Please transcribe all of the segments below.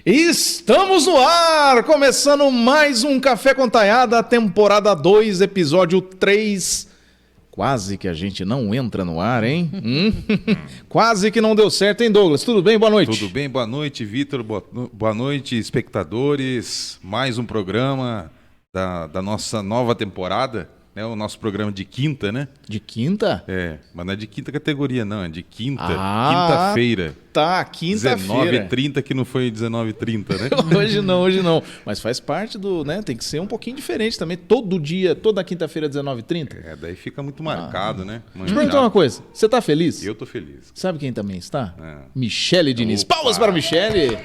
Estamos no ar, começando mais um Café com Taiada, temporada 2, episódio 3. Quase que a gente não entra no ar, hein? Quase que não deu certo, hein, Douglas? Tudo bem? Boa noite. Tudo bem, boa noite, Vitor. Boa noite, espectadores. Mais um programa da nossa nova temporada, né? O nosso programa de quinta, né? De quinta? É, mas não é de quinta categoria, não. É de quinta. Quinta-feira. Tá, quinta-feira. 19h30, que não foi 19h30, né? Hoje não. Mas faz parte do, né? Tem que ser um pouquinho diferente também. Todo dia, toda quinta-feira, 19h30. É, daí fica muito marcado, né? Deixa eu perguntar uma coisa. Você tá feliz? Eu tô feliz. Sabe quem também está? É. Michele Diniz. Opa. Palmas para a Michele.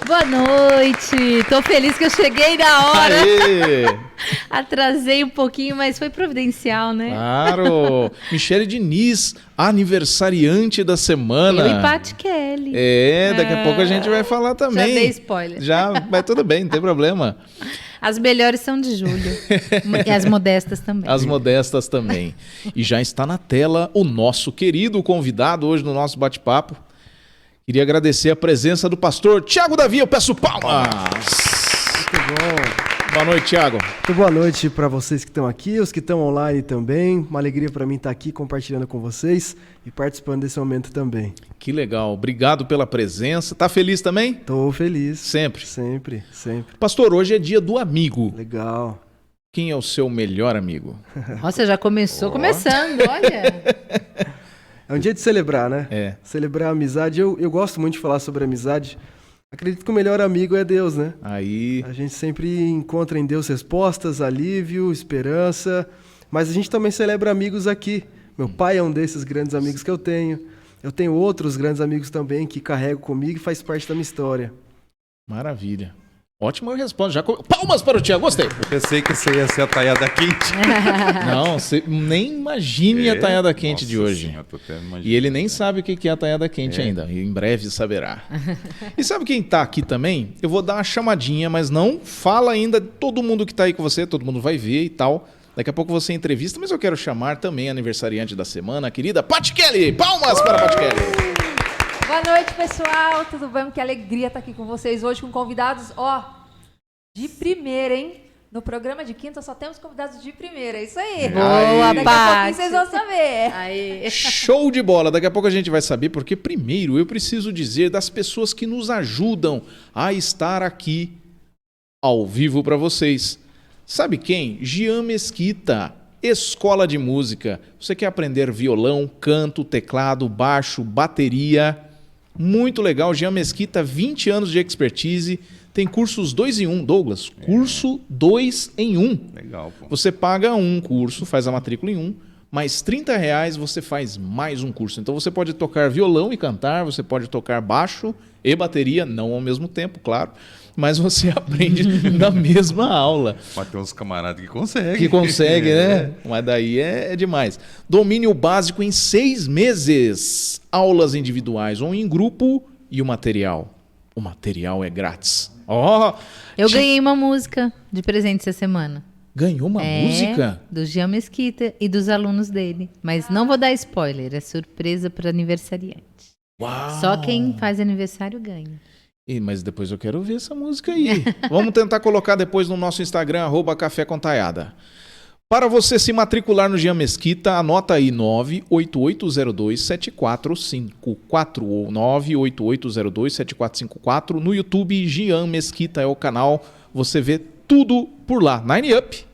Boa noite. Tô feliz que eu cheguei na hora. Aê! Atrasei um pouquinho, mas foi providencial, né? Claro! Michele Diniz, aniversariante da semana. Eu e Paty Kelly. É, daqui a pouco a gente vai falar também. Já dei spoiler. Já, mas tudo bem, não tem problema. As melhores são de julho. E as modestas também. As modestas também. E já está na tela o nosso querido convidado hoje no nosso bate-papo. Queria agradecer a presença do pastor Thiago Davi. Eu peço palmas. Muito bom. Boa noite, Thiago. Muito boa noite para vocês que estão aqui, os que estão online também. Uma alegria para mim estar aqui compartilhando com vocês e participando desse momento também. Que legal. Obrigado pela presença. Tá feliz também? Tô feliz. Sempre? Sempre. Pastor, hoje é dia do amigo. Legal. Quem é o seu melhor amigo? Nossa, já começou começando, olha. É um dia de celebrar, né? É. Celebrar a amizade. Eu gosto muito de falar sobre amizade. Acredito que o melhor amigo é Deus, né? Aí. A gente sempre encontra em Deus respostas, alívio, esperança. Mas a gente também celebra amigos aqui. Meu pai é um desses grandes amigos que eu tenho. Eu tenho outros grandes amigos também que carrego comigo e faz parte da minha história. Maravilha. Ótima resposta. Palmas para o Thiago, gostei. Eu pensei que você ia ser a Taiada quente. Não, você nem imagine a taiada quente de hoje. Senhora, tô até imaginando. E ele nem sabe o que é a taiada quente ainda. E em breve saberá. E sabe quem tá aqui também? Eu vou dar uma chamadinha, mas não fala ainda todo mundo que tá aí com você, todo mundo vai ver e tal. Daqui a pouco você entrevista, mas eu quero chamar também a aniversariante da semana, a querida Paty Kelly. Palmas para a Paty Kelly. Boa noite, pessoal. Tudo bem? Que alegria estar aqui com vocês hoje com convidados, de primeira, hein? No programa de quinta só temos convidados de primeira. É isso aí. Boa, Daqui a Paty. pouquinho vocês vão saber. Aí. Show de bola. Daqui a pouco a gente vai saber, porque primeiro eu preciso dizer das pessoas que nos ajudam a estar aqui ao vivo para vocês. Sabe quem? Gian Mesquita, Escola de Música. Você quer aprender violão, canto, teclado, baixo, bateria? Muito legal. Gian Mesquita, 20 anos de expertise. Tem cursos 2 em 1, Douglas. Curso 2 em 1. Legal, pô. Você paga um curso, faz a matrícula em um, mais R$30 você faz mais um curso. Então você pode tocar violão e cantar, você pode tocar baixo e bateria, não ao mesmo tempo, claro, mas você aprende na mesma aula. Mas tem uns camaradas que conseguem. Que consegue, né? Mas daí é demais. Domínio básico em 6 meses. Aulas individuais ou em grupo e o material. O material é grátis. Eu ganhei uma música de presente essa semana. Ganhou uma música? Do Gian Mesquita e dos alunos dele. Mas não vou dar spoiler, é surpresa para aniversariante. Uau! Só quem faz aniversário ganha. Mas depois eu quero ver essa música aí. Vamos tentar colocar depois no nosso Instagram, @Café com Taiada. Para você se matricular no Gian Mesquita, anota aí 98802-7454 ou 98802-7454. No YouTube, Gian Mesquita é o canal. Você vê tudo por lá. 9up.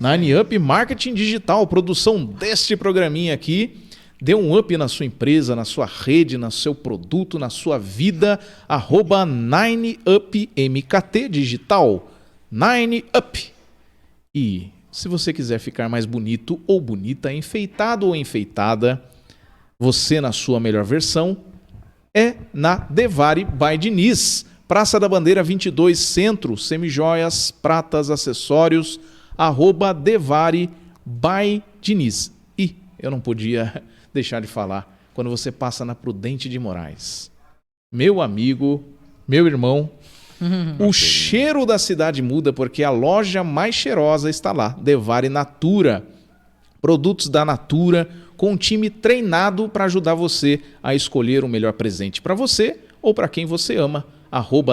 9up Marketing Digital, produção deste programinha aqui. Dê um up na sua empresa, na sua rede, no seu produto, na sua vida. @9upmkt digital. 9up. E se você quiser ficar mais bonito ou bonita, enfeitado ou enfeitada, você na sua melhor versão é na Devari by Diniz. Praça da Bandeira 22, Centro, semijoias, pratas, acessórios, @Devari by Diniz. E eu não podia deixar de falar, quando você passa na Prudente de Moraes. Meu amigo, meu irmão, o cheiro da cidade muda porque a loja mais cheirosa está lá, Devari Natura. Produtos da Natura com um time treinado para ajudar você a escolher o melhor presente para você ou para quem você ama,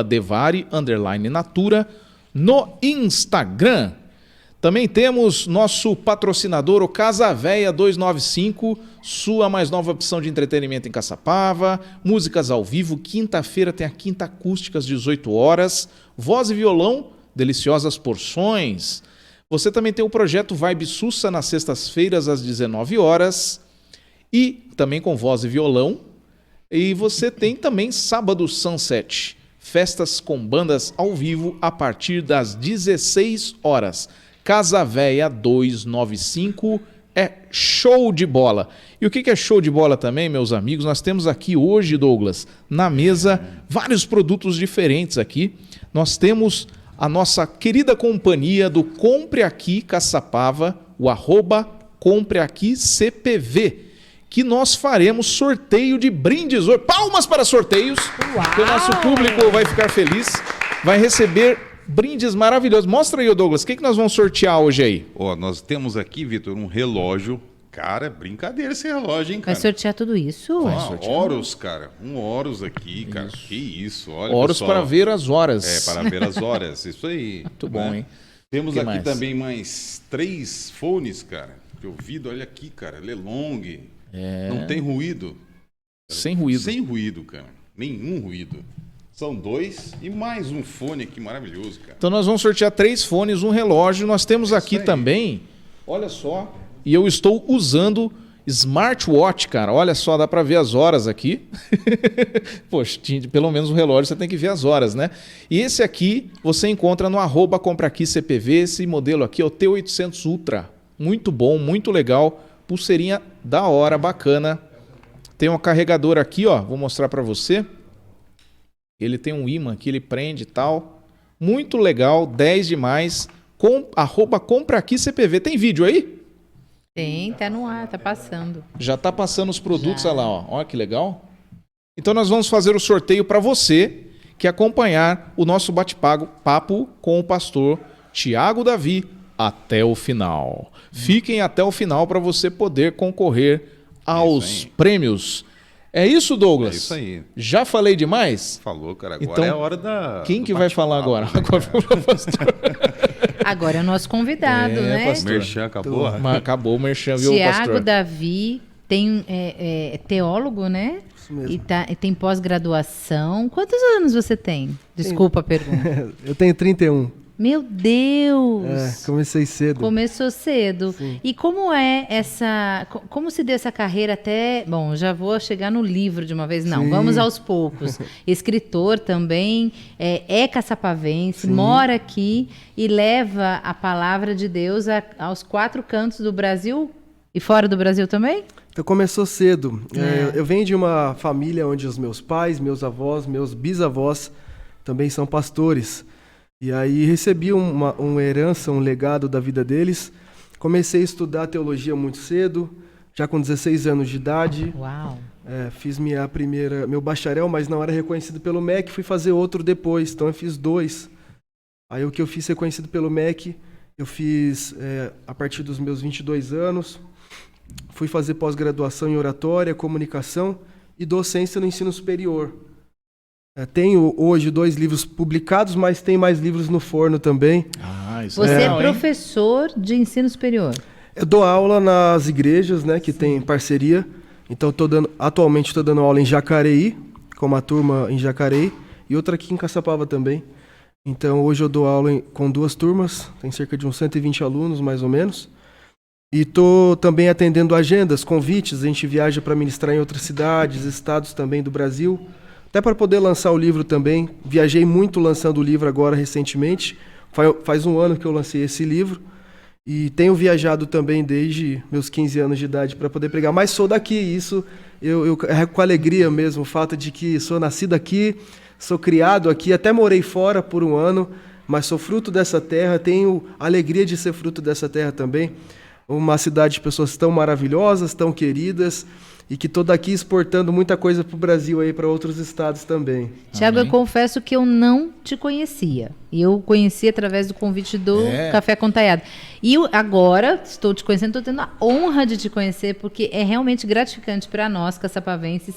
@Devari_Natura no Instagram. Também temos nosso patrocinador, o Casa Véia 295, sua mais nova opção de entretenimento em Caçapava, músicas ao vivo, quinta-feira tem a Quinta Acústica às 18 horas, voz e violão, deliciosas porções. Você também tem o projeto Vibe Sussa nas sextas-feiras às 19 horas e também com voz e violão. E você tem também Sábado Sunset, festas com bandas ao vivo a partir das 16 horas. Casa Véia 295 é show de bola. E o que é show de bola também, meus amigos? Nós temos aqui hoje, Douglas, na mesa, vários produtos diferentes aqui. Nós temos a nossa querida companhia do Compre Aqui Caçapava, o @CompreAqui_CPV, que nós faremos sorteio de brindes hoje. Palmas para sorteios, que o nosso público vai ficar feliz, vai receber brindes maravilhosos. Mostra aí, Douglas, o que nós vamos sortear hoje aí? Ó, nós temos aqui, Vitor, um relógio. Cara, brincadeira esse relógio, hein, cara? Vai sortear tudo isso? Horus, cara. Um Horus aqui, cara. Isso. Que isso, olha, Horus pessoal. para ver as horas. É, para ver as horas. Isso aí. Muito bom, hein? Temos Que aqui mais? também mais 3 fones, cara. De ouvido, olha aqui, cara. Lelong. Não tem ruído. Sem ruído. Sem ruído, cara. Nenhum ruído. São 2 e mais um fone aqui maravilhoso, cara. Então nós vamos sortear 3 fones, um relógio. Nós temos aqui aí. também, olha só, e eu estou usando smartwatch, cara. Olha só, dá para ver as horas aqui. Poxa, pelo menos o relógio você tem que ver as horas, né? E esse aqui você encontra no @CompreAqui_CPV. Esse modelo aqui é o T800 Ultra. Muito bom, muito legal. Pulseirinha da hora, bacana. Tem um carregador aqui, ó. Vou mostrar para você. Ele tem um ímã que ele prende e tal. Muito legal, 10 demais. @CompreAqui_CPV. Tem vídeo aí? Tem, tá no ar, tá passando. Já tá passando os produtos, Já. olha lá, ó. Olha que legal. Então nós vamos fazer o sorteio para você que acompanhar o nosso bate-papo com o pastor Tiago Davi até o final. Fiquem até o final para você poder concorrer aos prêmios. É isso, Douglas? É isso aí. Já falei demais? Falou, cara. Agora Então, é a hora da. Quem do que vai falar agora? bate-papo, né, Agora o pastor. Agora é o nosso convidado, né? pastor. Merchan acabou? Mas acabou o merchan, viu, Tiago pastor? Davi tem é teólogo, né? Isso mesmo. E tem pós-graduação. Quantos anos você tem? Desculpa a pergunta. Eu tenho 31. Meu Deus! Comecei cedo. Começou cedo. Sim. E como é essa... Como se deu essa carreira até... Bom, já vou chegar no livro de uma vez. Não, Sim. vamos aos poucos. Escritor também, é caçapavense, mora aqui e leva a palavra de Deus aos 4 cantos do Brasil e fora do Brasil também? Então começou cedo. Eu venho de uma família onde os meus pais, meus avós, meus bisavós também são pastores. E aí recebi uma herança, um legado da vida deles. Comecei a estudar teologia muito cedo, já com 16 anos de idade. Uau! Fiz meu bacharel, mas não era reconhecido pelo MEC, fui fazer outro depois, então eu fiz 2. Aí o que eu fiz reconhecido pelo MEC, eu fiz a partir dos meus 22 anos. Fui fazer pós-graduação em oratória, comunicação e docência no ensino superior. Tenho hoje 2 livros publicados, mas tem mais livros no forno também. Ah, isso Você é legal, hein? professor de ensino superior. Eu dou aula nas igrejas, né, que tem parceria. Então atualmente estou dando aula em Jacareí, com uma turma em Jacareí, e outra aqui em Caçapava também. Então hoje eu dou aula com 2 turmas, tem cerca de uns 120 alunos, mais ou menos. E estou também atendendo agendas, convites, a gente viaja para ministrar em outras cidades, estados também do Brasil. Até para poder lançar o livro também. Viajei muito lançando o livro agora recentemente. Faz um ano que eu lancei esse livro. E tenho viajado também desde meus 15 anos de idade para poder pregar. Mas sou daqui, isso eu carrego com alegria mesmo. O fato de que sou nascido aqui, sou criado aqui, até morei fora por um ano, mas sou fruto dessa terra, tenho alegria de ser fruto dessa terra também. Uma cidade de pessoas tão maravilhosas, tão queridas. e que estou daqui exportando muita coisa para o Brasil aí, para outros estados também. Tiago, eu confesso que eu não te conhecia. E eu conheci através do convite do Café com Taiada. E agora estou te conhecendo, estou tendo a honra de te conhecer, porque é realmente gratificante para nós, caçapavenses,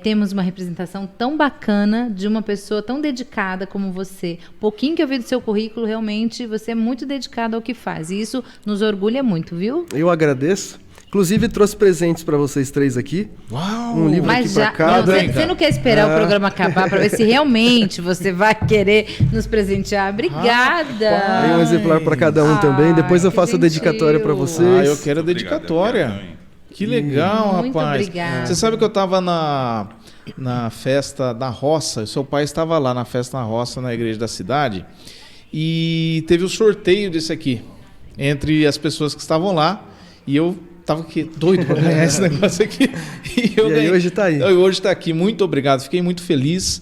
temos uma representação tão bacana de uma pessoa tão dedicada como você. Um pouquinho que eu vi do seu currículo, realmente você é muito dedicado ao que faz. E isso nos orgulha muito, viu? Eu agradeço. Inclusive, trouxe presentes para vocês três aqui. Uau! Um livro aqui para cada. Você não quer esperar o programa acabar para ver se realmente você vai querer nos presentear? Obrigada! Tem um exemplar para cada um também. Depois eu faço a dedicatória para vocês. Eu quero a dedicatória. Que legal, muito rapaz. Obrigada. Você sabe que eu estava na festa da roça, seu pai estava lá na festa da roça, na igreja da cidade, e teve o sorteio desse aqui, entre as pessoas que estavam lá, e eu estava doido para ganhar esse negócio aqui. E aí hoje está aí. Hoje está aqui, muito obrigado, fiquei muito feliz.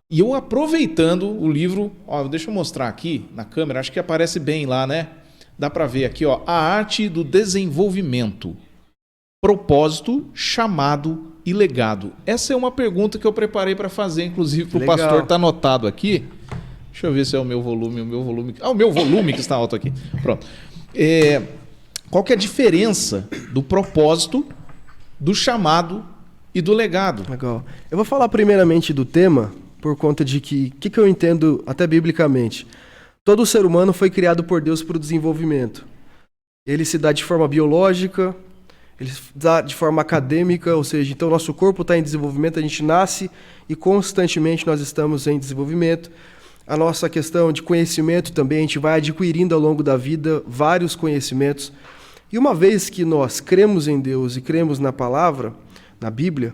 E eu aproveitando o livro, deixa eu mostrar aqui na câmera, acho que aparece bem lá, né? Dá para ver aqui, A Arte do Desenvolvimento. Propósito, chamado e legado. Essa é uma pergunta que eu preparei para fazer, inclusive para o pastor, está anotado aqui. Deixa eu ver se é o meu volume. O meu volume que está alto aqui. Pronto. Qual que é a diferença do propósito, do chamado e do legado? Legal. Eu vou falar primeiramente do tema, por conta de que eu entendo até biblicamente. Todo ser humano foi criado por Deus para o desenvolvimento. Ele se dá de forma biológica, ele se dá de forma acadêmica, ou seja, então nosso corpo está em desenvolvimento, a gente nasce e constantemente nós estamos em desenvolvimento. A nossa questão de conhecimento também, a gente vai adquirindo ao longo da vida vários conhecimentos. E uma vez que nós cremos em Deus e cremos na palavra, na Bíblia,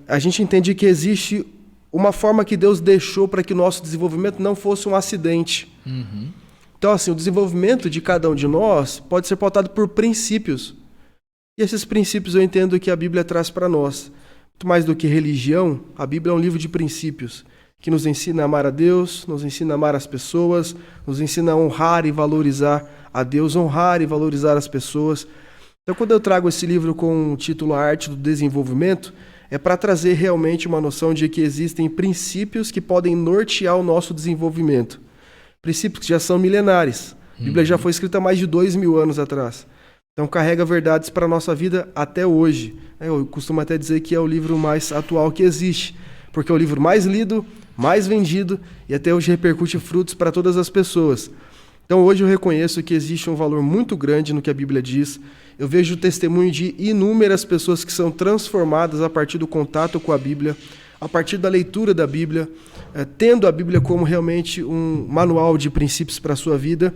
a gente entende que existe uma forma que Deus deixou para que o nosso desenvolvimento não fosse um acidente. Uhum. Então, assim, o desenvolvimento de cada um de nós pode ser pautado por princípios. E esses princípios eu entendo que a Bíblia traz para nós. Muito mais do que religião, a Bíblia é um livro de princípios que nos ensina a amar a Deus, nos ensina a amar as pessoas, nos ensina a honrar e valorizar a Deus, honrar e valorizar as pessoas. Então, quando eu trago esse livro com o título A Arte do Desenvolvimento, é para trazer realmente uma noção de que existem princípios que podem nortear o nosso desenvolvimento. Princípios que já são milenares. A Bíblia já foi escrita há mais de 2000 anos atrás. Então, carrega verdades para a nossa vida até hoje. Eu costumo até dizer que é o livro mais atual que existe, porque é o livro mais lido, mais vendido e até hoje repercute frutos para todas as pessoas. Então, hoje eu reconheço que existe um valor muito grande no que a Bíblia diz. Eu vejo o testemunho de inúmeras pessoas que são transformadas a partir do contato com a Bíblia, a partir da leitura da Bíblia, tendo a Bíblia como realmente um manual de princípios para a sua vida.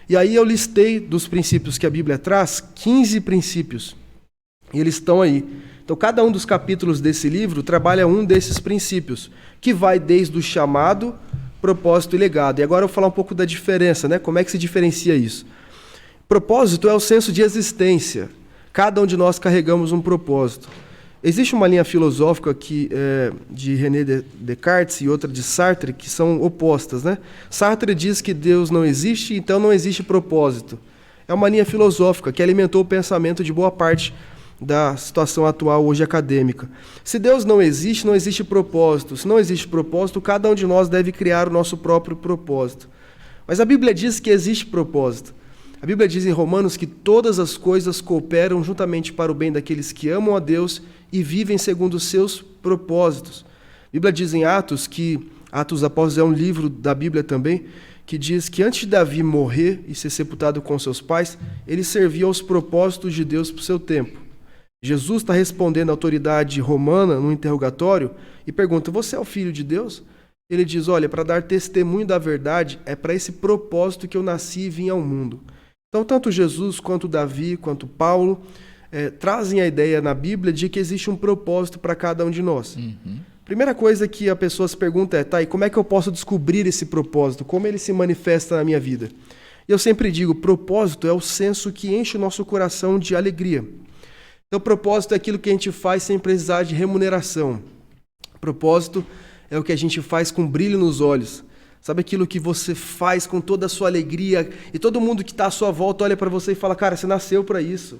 E aí eu listei dos princípios que a Bíblia traz, 15 princípios. E eles estão aí. Então, cada um dos capítulos desse livro trabalha um desses princípios, que vai desde o chamado, propósito e legado. E agora eu vou falar um pouco da diferença, né? Como é que se diferencia isso? Propósito é o senso de existência. Cada um de nós carregamos um propósito. Existe uma linha filosófica de René Descartes e outra de Sartre, que são opostas, né? Sartre diz que Deus não existe, então não existe propósito. É uma linha filosófica que alimentou o pensamento de boa parte da situação atual hoje acadêmica. Se Deus não existe propósito. Se não existe propósito, cada um de nós deve criar o nosso próprio propósito. Mas a Bíblia diz que existe propósito. A Bíblia diz em Romanos que todas as coisas cooperam juntamente para o bem daqueles que amam a Deus e vivem segundo os seus propósitos. A Bíblia diz em Atos, que Atos Apóstolos é um livro da Bíblia também, que diz que antes de Davi morrer e ser sepultado com seus pais, ele servia aos propósitos de Deus para o seu tempo. Jesus está respondendo à autoridade romana no interrogatório e pergunta: você é o filho de Deus? Ele diz: olha, para dar testemunho da verdade, é para esse propósito que eu nasci e vim ao mundo. Então, tanto Jesus, quanto Davi, quanto Paulo, trazem a ideia na Bíblia de que existe um propósito para cada um de nós. Uhum. Primeira coisa que a pessoa se pergunta é: tá, e como é que eu posso descobrir esse propósito? Como ele se manifesta na minha vida? E eu sempre digo, propósito é o senso que enche o nosso coração de alegria. Então, propósito é aquilo que a gente faz sem precisar de remuneração. Propósito é o que a gente faz com brilho nos olhos. Sabe aquilo que você faz com toda a sua alegria e todo mundo que está à sua volta olha para você e fala: cara, você nasceu para isso.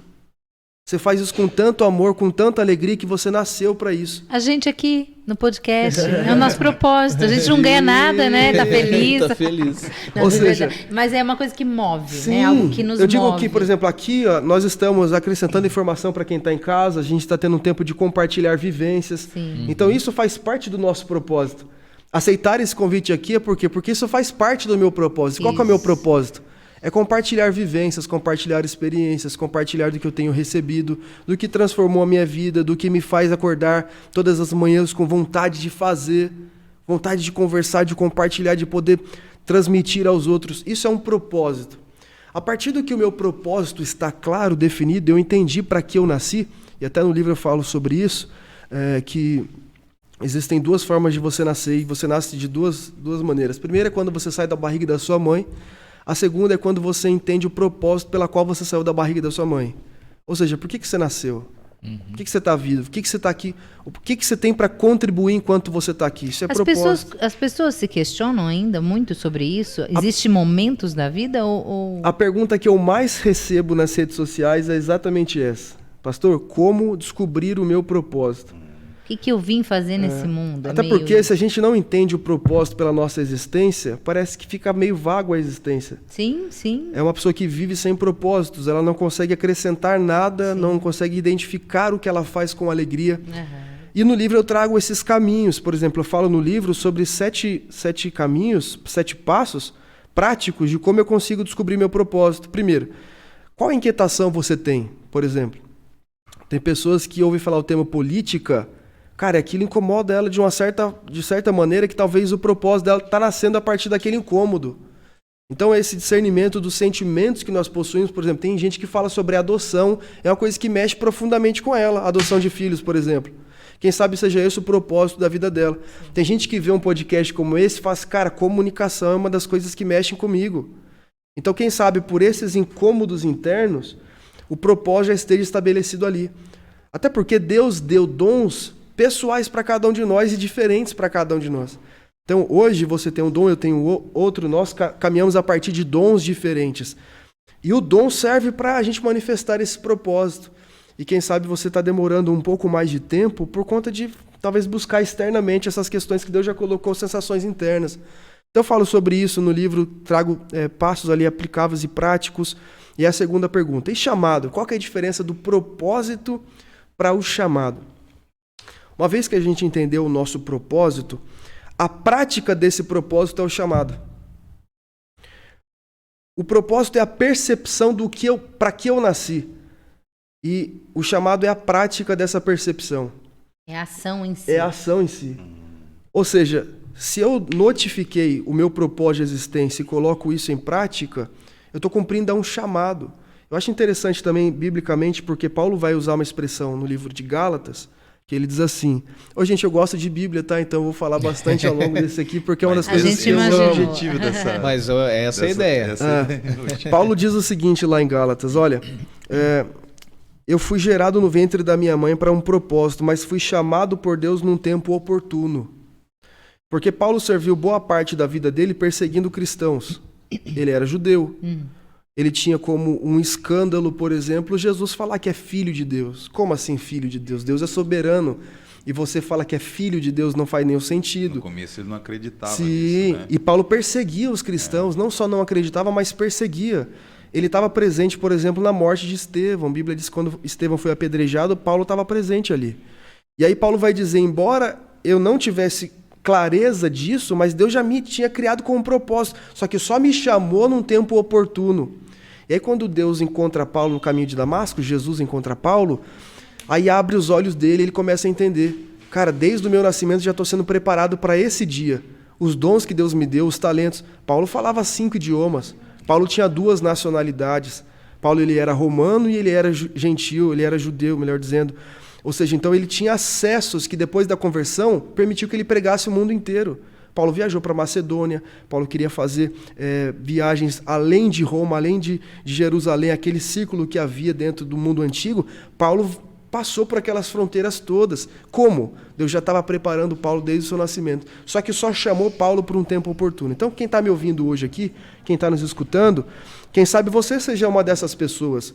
Você faz isso com tanto amor, com tanta alegria, que você nasceu para isso. A gente aqui no podcast é o nosso propósito. A gente não ganha nada, né? Tá feliz. Tá feliz. Não, Ou de seja, verdade. Mas é uma coisa que move, Sim, né? Algo que nos eu digo move. que, por exemplo, aqui ó, nós estamos acrescentando informação para quem está em casa, a gente está tendo um tempo de compartilhar vivências. Sim. Então isso faz parte do nosso propósito. Aceitar esse convite aqui é por quê? Porque isso faz parte do meu propósito. Qual que é o meu Isso. propósito? É compartilhar vivências, compartilhar experiências, compartilhar do que eu tenho recebido, do que transformou a minha vida, do que me faz acordar todas as manhãs com vontade de fazer, vontade de conversar, de compartilhar, de poder transmitir aos outros. Isso é um propósito. A partir do que o meu propósito está claro, definido, eu entendi para que eu nasci, e até no livro eu falo sobre isso, que existem duas formas de você nascer, e você nasce de duas maneiras. A primeira é quando você sai da barriga da sua mãe. A segunda é quando você entende o propósito pela qual você saiu da barriga da sua mãe. Ou seja, por que você nasceu? Por que você está vivo? Por que você está aqui? O que você tem para contribuir enquanto você está aqui? Isso é propósito. As pessoas se questionam ainda muito sobre isso? Existem momentos da vida ou... A pergunta que eu mais recebo nas redes sociais é exatamente essa. Pastor, como descobrir o meu propósito? O que eu vim fazer nesse mundo? Até porque se a gente não entende o propósito pela nossa existência, parece que fica meio vago a existência. Sim, sim. É uma pessoa que vive sem propósitos, ela não consegue acrescentar nada, não consegue identificar o que ela faz com alegria. E no livro eu trago esses caminhos. Por exemplo, eu falo no livro sobre 7 caminhos, 7 passos práticos de como eu consigo descobrir meu propósito. Primeiro, qual inquietação você tem, por exemplo? Tem pessoas que ouvem falar o termo política. Cara, aquilo incomoda ela de certa maneira, que talvez o propósito dela está nascendo a partir daquele incômodo. Então, esse discernimento dos sentimentos que nós possuímos, por exemplo, tem gente que fala sobre adoção, é uma coisa que mexe profundamente com ela, adoção de filhos, por exemplo. Quem sabe seja esse o propósito da vida dela. Tem gente que vê um podcast como esse e fala, cara, comunicação é uma das coisas que mexem comigo. Então, quem sabe por esses incômodos internos, o propósito já esteja estabelecido ali. Até porque Deus deu dons pessoais para cada um de nós e diferentes para cada um de nós. Então, hoje você tem um dom, eu tenho outro, nós caminhamos a partir de dons diferentes. E o dom serve para a gente manifestar esse propósito. E quem sabe você está demorando um pouco mais de tempo por conta de talvez buscar externamente essas questões que Deus já colocou, sensações internas. Então, eu falo sobre isso no livro, trago passos ali aplicáveis e práticos. E a segunda pergunta, e chamado? Qual que é a diferença do propósito para o chamado? Uma vez que a gente entendeu o nosso propósito, a prática desse propósito é o chamado. O propósito é a percepção do que para que eu nasci. E o chamado é a prática dessa percepção. É a ação em si. É a ação em si. Ou seja, se eu notifiquei o meu propósito de existência e coloco isso em prática, eu estou cumprindo um chamado. Eu acho interessante também, biblicamente, porque Paulo vai usar uma expressão no livro de Gálatas, que ele diz assim... Ô, gente, eu gosto de Bíblia, tá? Então eu vou falar bastante ao longo desse aqui, porque é uma das coisas que eu amo. Esse é o objetivo dessa... Mas essa é a ideia. Paulo diz o seguinte lá em Gálatas, olha... eu fui gerado no ventre da minha mãe para um propósito, mas fui chamado por Deus num tempo oportuno. Porque Paulo serviu boa parte da vida dele perseguindo cristãos. Ele era judeu. Ele tinha como um escândalo, por exemplo, Jesus falar que é filho de Deus. Como assim filho de Deus? Deus é soberano. E você fala que é filho de Deus, não faz nenhum sentido. No começo ele não acreditava Sim, nisso, né? E Paulo perseguia os cristãos, não só não acreditava, mas perseguia. Ele estava presente, por exemplo, na morte de Estevão. A Bíblia diz que quando Estevão foi apedrejado, Paulo estava presente ali. E aí Paulo vai dizer, embora eu não tivesse clareza disso, mas Deus já me tinha criado com um propósito, só que só me chamou num tempo oportuno. E aí quando Deus encontra Paulo no caminho de Damasco, Jesus encontra Paulo, aí abre os olhos dele e ele começa a entender. Cara, desde o meu nascimento já estou sendo preparado para esse dia. Os dons que Deus me deu, os talentos. Paulo falava 5 idiomas. Paulo tinha 2 nacionalidades. Paulo ele era romano e ele era gentil, ele era judeu, melhor dizendo. Ou seja, então ele tinha acessos que depois da conversão permitiu que ele pregasse o mundo inteiro. Paulo viajou para Macedônia, Paulo queria fazer viagens além de Roma, além de Jerusalém, aquele círculo que havia dentro do mundo antigo. Paulo passou por aquelas fronteiras todas. Como? Deus já estava preparando Paulo desde o seu nascimento. Só que só chamou Paulo por um tempo oportuno. Então, quem está me ouvindo hoje aqui, quem está nos escutando, quem sabe você seja uma dessas pessoas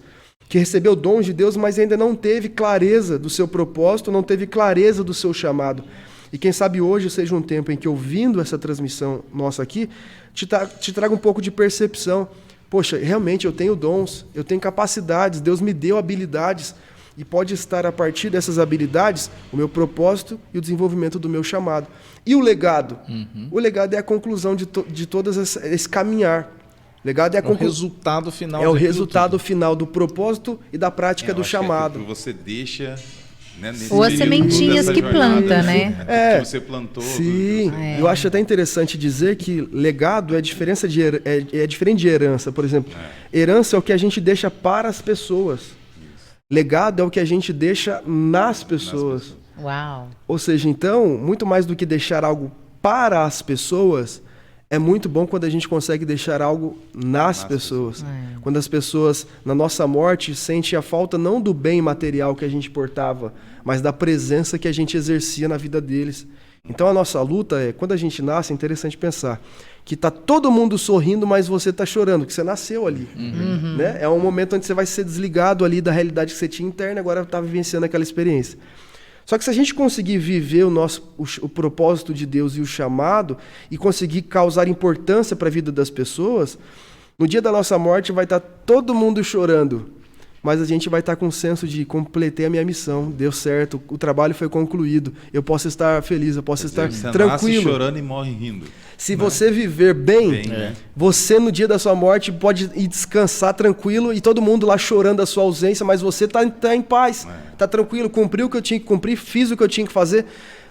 que recebeu dons de Deus, mas ainda não teve clareza do seu propósito, não teve clareza do seu chamado. E quem sabe hoje seja um tempo em que, ouvindo essa transmissão nossa aqui, te traga um pouco de percepção. Poxa, realmente eu tenho dons, eu tenho capacidades, Deus me deu habilidades, e pode estar a partir dessas habilidades o meu propósito e o desenvolvimento do meu chamado. E o legado? O legado é a conclusão de todo esse caminhar. O legado é o resultado final. É o resultado final do propósito e da prática do chamado. Que você deixa... Né, ou as sementinhas que planta, né? Que você plantou. Sim, eu acho até interessante dizer que legado é diferente de herança. Por exemplo, herança é o que a gente deixa para as pessoas. Legado é o que a gente deixa nas pessoas. Uau! Ou seja, então, muito mais do que deixar algo para as pessoas, é muito bom quando a gente consegue deixar algo nas pessoas. Quando as pessoas, na nossa morte, sentem a falta não do bem material que a gente portava, mas da presença que a gente exercia na vida deles. Então a nossa luta é, quando a gente nasce, é interessante pensar que tá todo mundo sorrindo, mas você tá chorando, que você nasceu ali. Né? É um momento onde você vai ser desligado ali da realidade que você tinha interna, agora tá vivenciando aquela experiência. Só que se a gente conseguir viver o propósito de Deus e o chamado, e conseguir causar importância para a vida das pessoas, no dia da nossa morte vai estar todo mundo chorando, mas a gente vai estar com um senso de completei a minha missão, deu certo, o trabalho foi concluído, eu posso estar feliz, eu posso estar tranquilo. Nasce chorando e morre rindo. Se você viver bem, você no dia da sua morte pode ir descansar tranquilo e todo mundo lá chorando a sua ausência, mas você tá em paz, tá tranquilo, cumpriu o que eu tinha que cumprir, fiz o que eu tinha que fazer,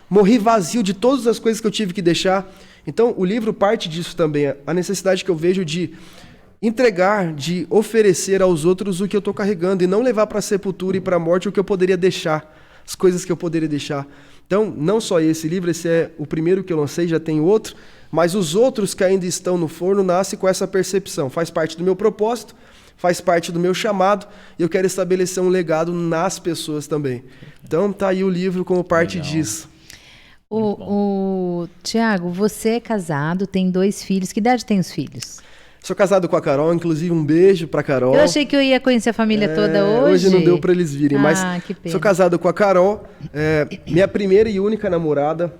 morri vazio de todas as coisas que eu tive que deixar. Então o livro parte disso também, a necessidade que eu vejo de entregar, de oferecer aos outros o que eu estou carregando e não levar para a sepultura e para a morte o que eu poderia deixar, as coisas que eu poderia deixar. Então, não só esse livro, esse é o primeiro que eu lancei, já tem outro, mas os outros que ainda estão no forno nascem com essa percepção. Faz parte do meu propósito, faz parte do meu chamado, e eu quero estabelecer um legado nas pessoas também. Então, tá aí o livro como parte disso. Tiago, você é casado, tem 2 filhos. Que idade tem os filhos? Sou casado com a Carol, inclusive um beijo pra Carol. Eu achei que eu ia conhecer a família toda hoje. Hoje não deu pra eles virem, mas que pena. Sou casado com a Carol, minha primeira e única namorada.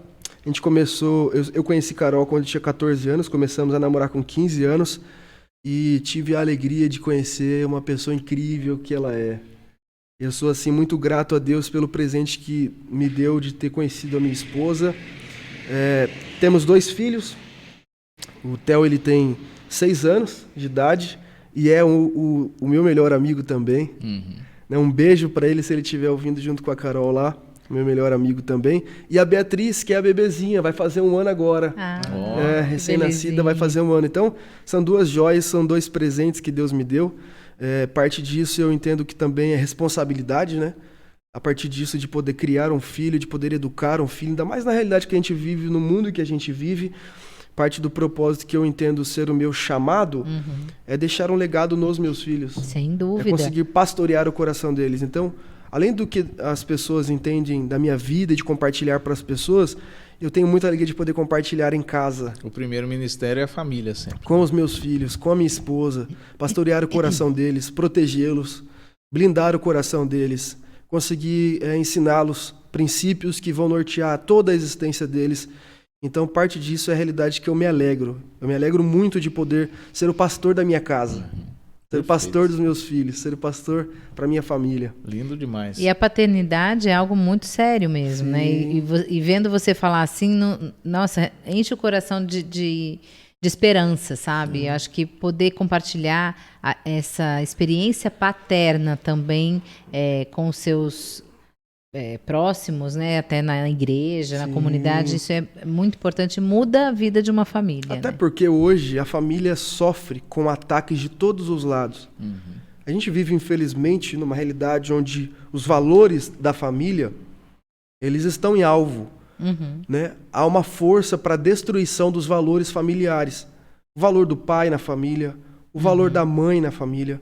A gente começou, eu conheci Carol quando eu tinha 14 anos, começamos a namorar com 15 anos e tive a alegria de conhecer uma pessoa incrível que ela é. Eu sou assim muito grato a Deus pelo presente que me deu de ter conhecido a minha esposa. Temos 2 filhos, o Theo ele tem 6 anos de idade e é o meu melhor amigo também. Um beijo para ele se ele estiver ouvindo junto com a Carol lá, meu melhor amigo também. E a Beatriz, que é a bebezinha, vai fazer 1 ano agora. Recém-nascida, vai fazer 1 ano. Então, são 2 joias, são 2 presentes que Deus me deu. Parte disso eu entendo que também é responsabilidade, né? A partir disso de poder criar um filho, de poder educar um filho, ainda mais na realidade que a gente vive, no mundo que a gente vive. Parte do propósito que eu entendo ser o meu chamado é deixar um legado nos meus filhos. Sem dúvida. É conseguir pastorear o coração deles. Então, além do que as pessoas entendem da minha vida e de compartilhar para as pessoas, eu tenho muita alegria de poder compartilhar em casa. O primeiro ministério é a família sempre. Com os meus filhos, com a minha esposa, pastorear o coração deles, protegê-los, blindar o coração deles, conseguir ensiná-los princípios que vão nortear toda a existência deles. Então, parte disso é a realidade que eu me alegro. Eu me alegro muito de poder ser o pastor da minha casa, ser o pastor dos meus filhos, ser o pastor para minha família. Lindo demais. E a paternidade é algo muito sério mesmo, né? E vendo você falar assim, nossa, enche o coração de esperança, sabe? Acho que poder compartilhar essa experiência paterna também com os seus próximos, né? Até na igreja, na comunidade, isso é muito importante, muda a vida de uma família. Até porque hoje a família sofre com ataques de todos os lados. A gente vive, infelizmente, numa realidade onde os valores da família, eles estão em alvo. Né? Há uma força para a destruição dos valores familiares. O valor do pai na família, o valor da mãe na família,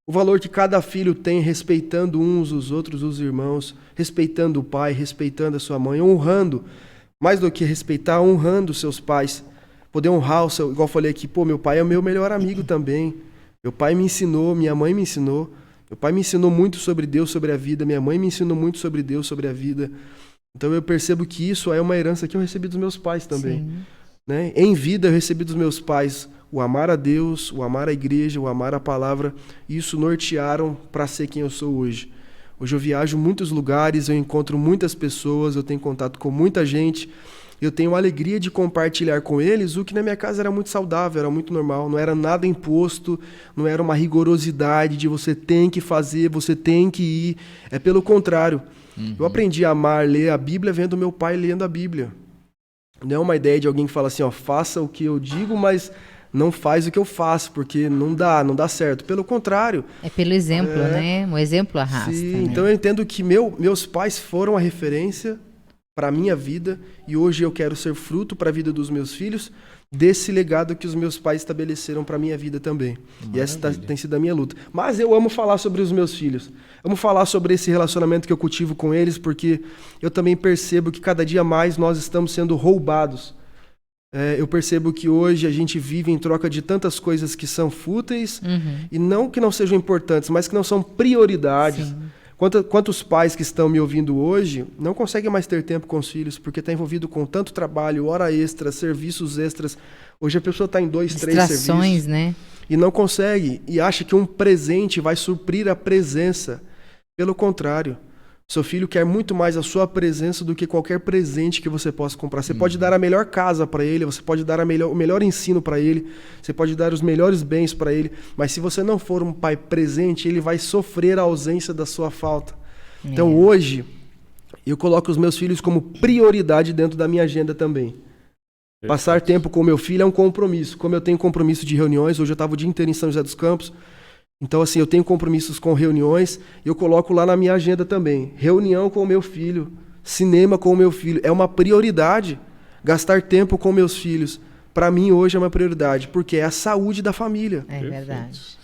o valor que cada filho tem respeitando uns os outros, os irmãos, respeitando o pai, respeitando a sua mãe, honrando, mais do que respeitar, honrando seus pais. Poder honrar o seu, igual eu falei aqui, meu pai é o meu melhor amigo também. Meu pai me ensinou, minha mãe me ensinou. Meu pai me ensinou muito sobre Deus, sobre a vida. Minha mãe me ensinou muito sobre Deus, sobre a vida. Então eu percebo que isso é uma herança que eu recebi dos meus pais também. Sim. Né? Em vida eu recebi dos meus pais o amar a Deus, o amar a igreja, o amar a palavra. E isso nortearam para ser quem eu sou hoje. Hoje eu viajo muitos lugares, eu encontro muitas pessoas, eu tenho contato com muita gente. Eu tenho a alegria de compartilhar com eles o que na minha casa era muito saudável, era muito normal, não era nada imposto, não era uma rigorosidade de você tem que fazer, você tem que ir. É pelo contrário. Eu aprendi a amar, ler a Bíblia vendo meu pai lendo a Bíblia. Não é uma ideia de alguém que fala assim, ó, faça o que eu digo, mas não faz o que eu faço, porque não dá certo. Pelo contrário. É pelo exemplo, né? O exemplo arrasta. Sim, né? então eu entendo que meus pais foram a referência para a minha vida e hoje eu quero ser fruto para a vida dos meus filhos desse legado que os meus pais estabeleceram para a minha vida também. Maravilha. E essa tem sido a minha luta. Mas eu amo falar sobre os meus filhos. Amo falar sobre esse relacionamento que eu cultivo com eles, porque eu também percebo que cada dia mais nós estamos sendo roubados. Eu percebo que hoje a gente vive em troca de tantas coisas que são fúteis e não que não sejam importantes, mas que não são prioridades. Sim. Quantos pais que estão me ouvindo hoje não conseguem mais ter tempo com os filhos porque está envolvido com tanto trabalho, hora extra, serviços extras. Hoje a pessoa está em 2, 3 serviços, né? E não consegue e acha que um presente vai suprir a presença. Pelo contrário, seu filho quer muito mais a sua presença do que qualquer presente que você possa comprar. Você pode dar a melhor casa para ele, você pode dar o melhor ensino para ele, você pode dar os melhores bens para ele, mas se você não for um pai presente, ele vai sofrer a ausência da sua falta. Então hoje, eu coloco os meus filhos como prioridade dentro da minha agenda também. Passar tempo com meu filho é um compromisso. Como eu tenho compromisso de reuniões, hoje eu estava o dia inteiro em São José dos Campos. Então, assim, eu tenho compromissos com reuniões e eu coloco lá na minha agenda também. Reunião com o meu filho, cinema com o meu filho. É uma prioridade gastar tempo com meus filhos. Para mim, hoje é uma prioridade, porque é a saúde da família. É verdade.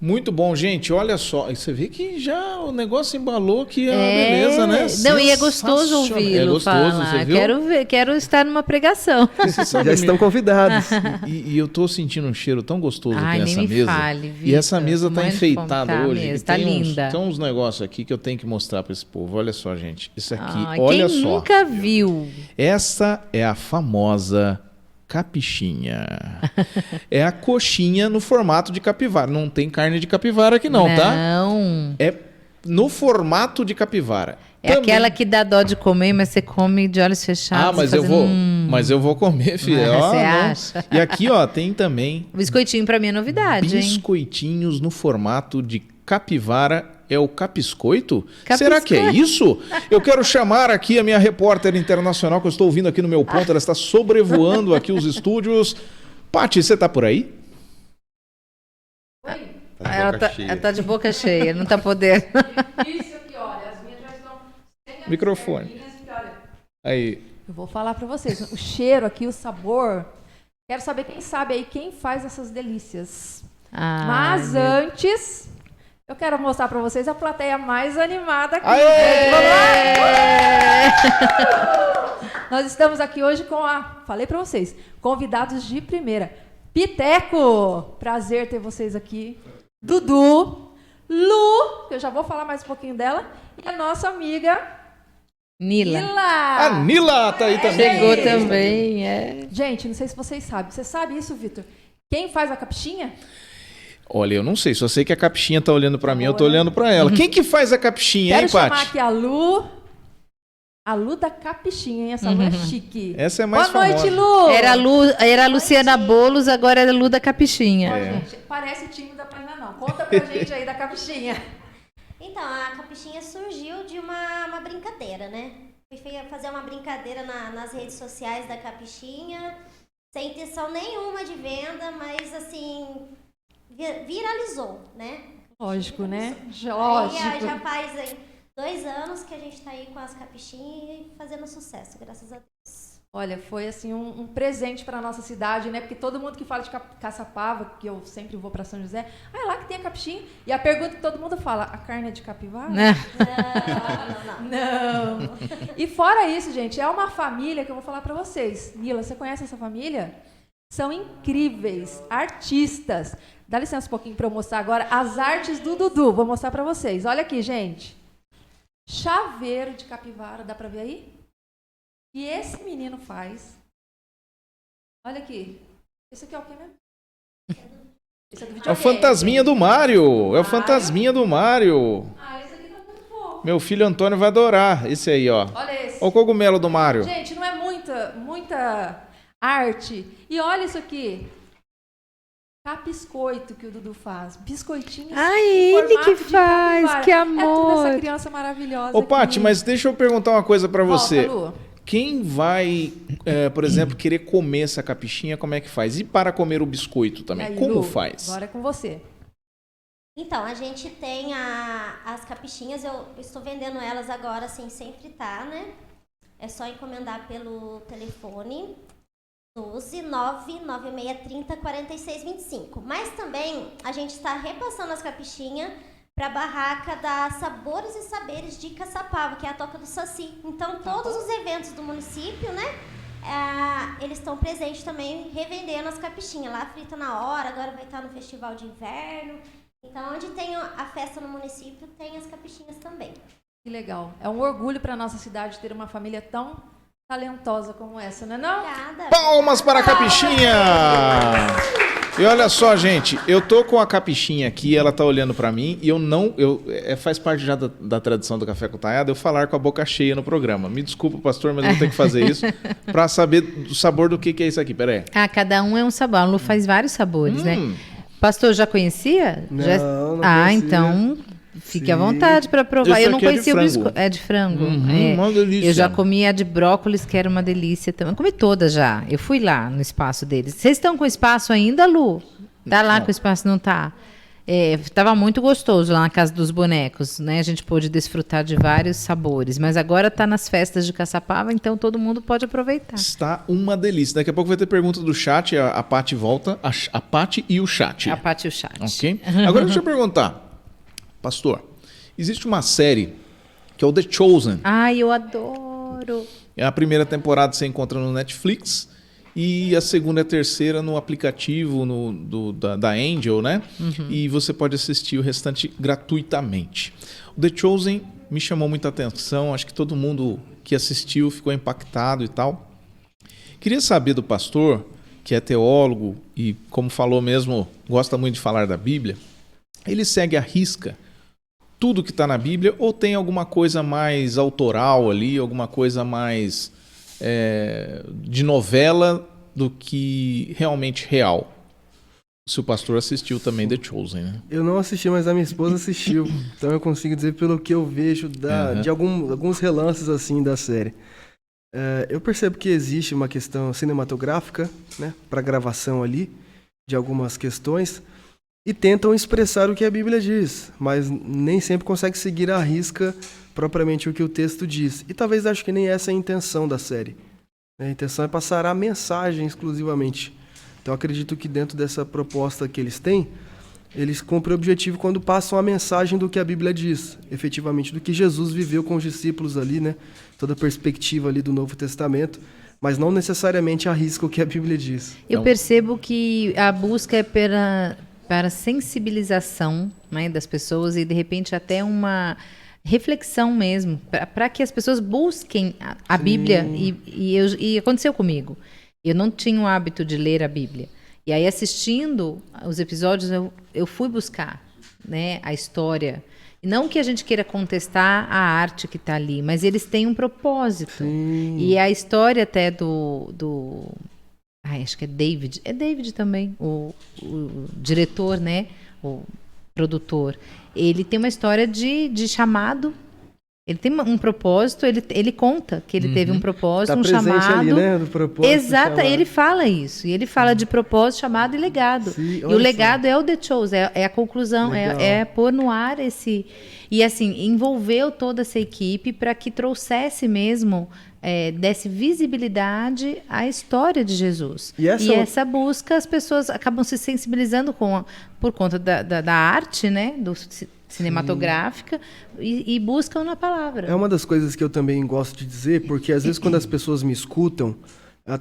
Muito bom, gente. Olha só, você vê que já o negócio embalou que é uma beleza, né? Não, e é gostoso ouvi-lo. É gostoso, falar. você viu? Quero estar numa pregação. Já estão convidados. E eu tô sentindo um cheiro tão gostoso aqui nessa nem me mesa. fale, Victor. E essa mesa tá enfeitada hoje. Está linda. Tem uns negócios aqui que eu tenho que mostrar para esse povo. Olha só, gente. Isso aqui, olha quem só. nunca viu? Essa é a famosa capixinha. É a coxinha no formato de capivara. Não tem carne de capivara aqui não, tá? Não. É no formato de capivara. É também aquela que dá dó de comer, mas você come de olhos fechados. Ah, mas eu vou comer, filha. Você acha? E aqui, ó, tem também biscoitinho para mim é novidade, biscoitinhos no formato de capivara. É o capiscoito? Será que é isso? Eu quero chamar aqui a minha repórter internacional, que eu estou ouvindo aqui no meu ponto. Ela está sobrevoando aqui os estúdios. Paty, você está por aí? Oi? Ela tá de boca cheia, não está podendo. Isso aqui, olha, as minhas já estão... Microfone. Aí. Eu vou falar para vocês, o cheiro aqui, o sabor. Quero saber quem sabe aí, quem faz essas delícias. Mas antes... eu quero mostrar para vocês a plateia mais animada aqui. Nós estamos aqui hoje com falei para vocês, convidados de primeira. Piteco, prazer ter vocês aqui. Dudu, Lu, que eu já vou falar mais um pouquinho dela, e a nossa amiga Nila. A Nila tá aí também. Chegou também, Gente, não sei se vocês sabem. Você sabe isso, Vitor? Quem faz a capixinha? Olha, eu não sei, só sei que a capixinha tá olhando para mim, eu tô olhando para ela. Quem que faz a capixinha, hein, Paty? Quero chamar aqui a Lu da capixinha, hein? Essa Lu é chique. Essa é mais famosa. Boa noite, Lu! Era a Luciana Bolos, agora é a Lu da capixinha. Gente, parece tímida, mas não. Conta pra gente aí da capixinha. Então, a capixinha surgiu de uma brincadeira, né? Fui fazer uma brincadeira nas redes sociais da capixinha, sem intenção nenhuma de venda, mas assim... viralizou, né? Lógico, né? Lógico. Aí, já faz aí 2 anos que a gente tá aí com as capixinhas e fazendo sucesso, graças a Deus. Olha, foi assim um presente para nossa cidade, né? Porque todo mundo que fala de Caçapava, que eu sempre vou para São José, é lá que tem a capixinha. E a pergunta que todo mundo fala, a carne é de capivara? Não. E fora isso, gente, é uma família que eu vou falar para vocês. Nila, você conhece essa família? são incríveis, artistas. Dá licença um pouquinho para eu mostrar agora as artes do Dudu. Vou mostrar para vocês. Olha aqui, gente. Chaveiro de capivara, dá para ver aí? E esse menino faz. Olha aqui. Esse aqui é o que mesmo? Esse é do É o videogame. fantasminha do Mário. É o fantasminha do Mário. Esse aqui tá muito fofo. Meu filho Antônio vai adorar esse aí, ó. Olha esse. Olha o cogumelo do Mário. Gente, não é muita arte. E olha isso aqui. Capiscoito que o Dudu faz. Biscoitinhos. Ai, em ele formato que de faz, capivara. que É tudo amor. essa criança maravilhosa. Ô, Paty, aqui. mas deixa eu perguntar uma coisa pra você. Volta, Lu. Quem vai, por exemplo, querer comer essa capixinha, como é que faz? E para comer o biscoito E também, aí, como Lu, faz? Agora é com você. Então, a gente tem as capixinhas, eu estou vendendo elas agora assim, sem fritar, né? É só encomendar pelo telefone 12 99630 4625. Mas também a gente está repassando as capixinhas para a barraca da Sabores e Saberes de Caçapava, que é a Toca do Saci. Então, todos os eventos do município, né? Eles estão presentes também revendendo as capixinhas. Lá frita na hora, agora vai estar no Festival de Inverno. Então, onde tem a festa no município, tem as capixinhas também. Que legal. É um orgulho para nossa cidade ter uma família tão talentosa como essa, não é não? Obrigada. Palmas para a capixinha! E olha só, gente, eu tô com a capixinha aqui, ela tá olhando para mim e faz parte já da tradição do Café com Taiada eu falar com a boca cheia no programa. Me desculpa, pastor, mas eu vou ter que fazer isso para saber do sabor do que é isso aqui. Pera aí. Cada um é um sabor. A Lu faz vários sabores, né? Pastor, já conhecia? Não, já... não conhecia. Então fique à Sim. vontade para provar. Esse Eu não aqui é de conhecia o frango. biscoito. É de frango. Uma delícia. Eu já comi a de brócolis, que era uma delícia também. Eu comi todas já. Eu fui lá no espaço deles. Vocês estão com espaço ainda, Lu? Tá lá que o espaço não tá. Tava muito gostoso lá na Casa dos Bonecos, né? A gente pôde desfrutar de vários sabores. Mas agora tá nas festas de Caçapava, então todo mundo pode aproveitar. Está uma delícia. Daqui a pouco vai ter pergunta do chat, a Paty volta, a Paty e o chat. A Paty e o chat. Ok? Agora deixa eu perguntar, pastor, existe uma série que é o The Chosen. Ai, eu adoro. A primeira temporada você encontra no Netflix e a segunda e a terceira no aplicativo da Angel, né? E você pode assistir o restante gratuitamente. O The Chosen me chamou muita atenção, acho que todo mundo que assistiu ficou impactado e tal. Queria saber do pastor, que é teólogo e, como falou mesmo, gosta muito de falar da Bíblia, ele segue à risca tudo que está na Bíblia ou tem alguma coisa mais autoral ali, alguma coisa mais de novela do que realmente real? Se o pastor assistiu também The Chosen, né? Eu não assisti, mas a minha esposa assistiu. Então eu consigo dizer pelo que eu vejo de alguns relances assim da série. Eu percebo que existe uma questão cinematográfica, né, para gravação ali de algumas questões e tentam expressar o que a Bíblia diz, mas nem sempre consegue seguir à risca propriamente o que o texto diz. E talvez acho que nem essa é a intenção da série. A intenção é passar a mensagem exclusivamente. Então acredito que dentro dessa proposta que eles têm, eles cumprem o objetivo quando passam a mensagem do que a Bíblia diz, efetivamente, do que Jesus viveu com os discípulos ali, né? Toda a perspectiva ali do Novo Testamento, mas não necessariamente arrisca o que a Bíblia diz. Eu percebo que a busca é para sensibilização, né, das pessoas e, de repente, até uma reflexão mesmo, para que as pessoas busquem a Bíblia. E aconteceu comigo. Eu não tinha o hábito de ler a Bíblia. E aí, assistindo os episódios, eu fui buscar, né, a história. Não que a gente queira contestar a arte que está ali, mas eles têm um propósito. Sim. E a história até acho que é David. É David também, o diretor, né? O produtor. Ele tem uma história de chamado. Ele tem um propósito, ele conta que ele teve um propósito, Tá um presente chamado. ali, né, do propósito, Exato, chamado. ele fala isso. E ele fala de propósito, chamado e legado. Sim, E olha o só. legado é o The Chosen, é a conclusão, Legal. é pôr no ar esse... E assim, envolveu toda essa equipe para que trouxesse mesmo, desse visibilidade à história de Jesus. E essa busca, as pessoas acabam se sensibilizando por conta da arte, né? Cinematográfica, e buscam na palavra. É uma das coisas que eu também gosto de dizer, porque às vezes quando as pessoas me escutam,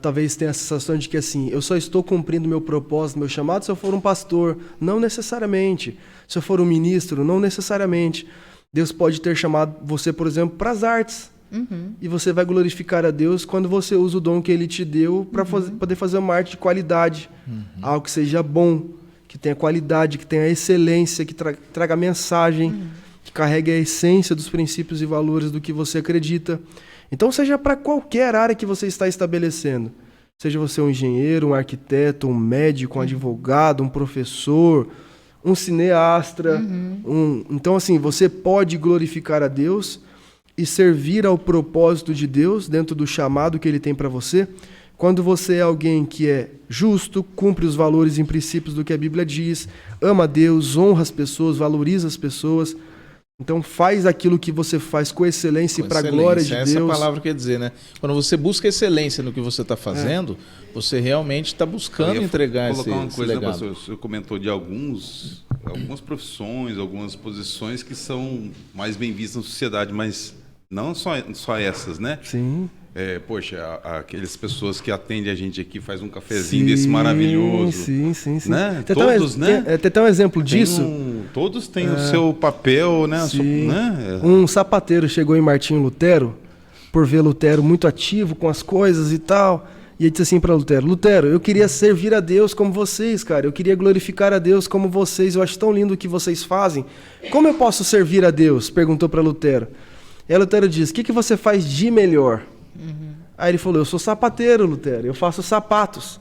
talvez tenha a sensação de que assim, eu só estou cumprindo meu propósito, meu chamado se eu for um pastor. Não necessariamente. Se eu for um ministro, não necessariamente. Deus pode ter chamado você, por exemplo, para as artes. E você vai glorificar a Deus quando você usa o dom que Ele te deu para poder fazer uma arte de qualidade. Algo que seja bom, que tenha qualidade, que tenha excelência, que traga mensagem, que carregue a essência dos princípios e valores do que você acredita. Então, seja para qualquer área que você está estabelecendo. Seja você um engenheiro, um arquiteto, um médico, um advogado, um professor, um cineasta. Então, assim, você pode glorificar a Deus e servir ao propósito de Deus dentro do chamado que Ele tem para você, quando você é alguém que é justo, cumpre os valores e princípios do que a Bíblia diz, ama a Deus, honra as pessoas, valoriza as pessoas. Então faz aquilo que você faz com excelência e para a glória de Deus. Essa palavra quer dizer, né? Quando você busca excelência no que você está fazendo, você realmente está buscando entregar esse legado. Colocar uma coisa, pastor, você comentou de algumas profissões, algumas posições que são mais bem vistas na sociedade, mas não só essas, né? Sim. Poxa, aquelas pessoas que atendem a gente aqui, faz um cafezinho desse maravilhoso. Sim. Né? Todos, né? Tem até um exemplo disso. Todos têm o seu papel, né? Um sapateiro chegou em Martinho Lutero, por ver Lutero muito ativo com as coisas e tal, e ele disse assim para Lutero: Lutero, eu queria servir a Deus como vocês, cara. Eu queria glorificar a Deus como vocês. Eu acho tão lindo o que vocês fazem. Como eu posso servir a Deus? Perguntou para Lutero. E aí Lutero disse: o que você faz de melhor? Aí ele falou: eu sou sapateiro, Lutero, eu faço sapatos.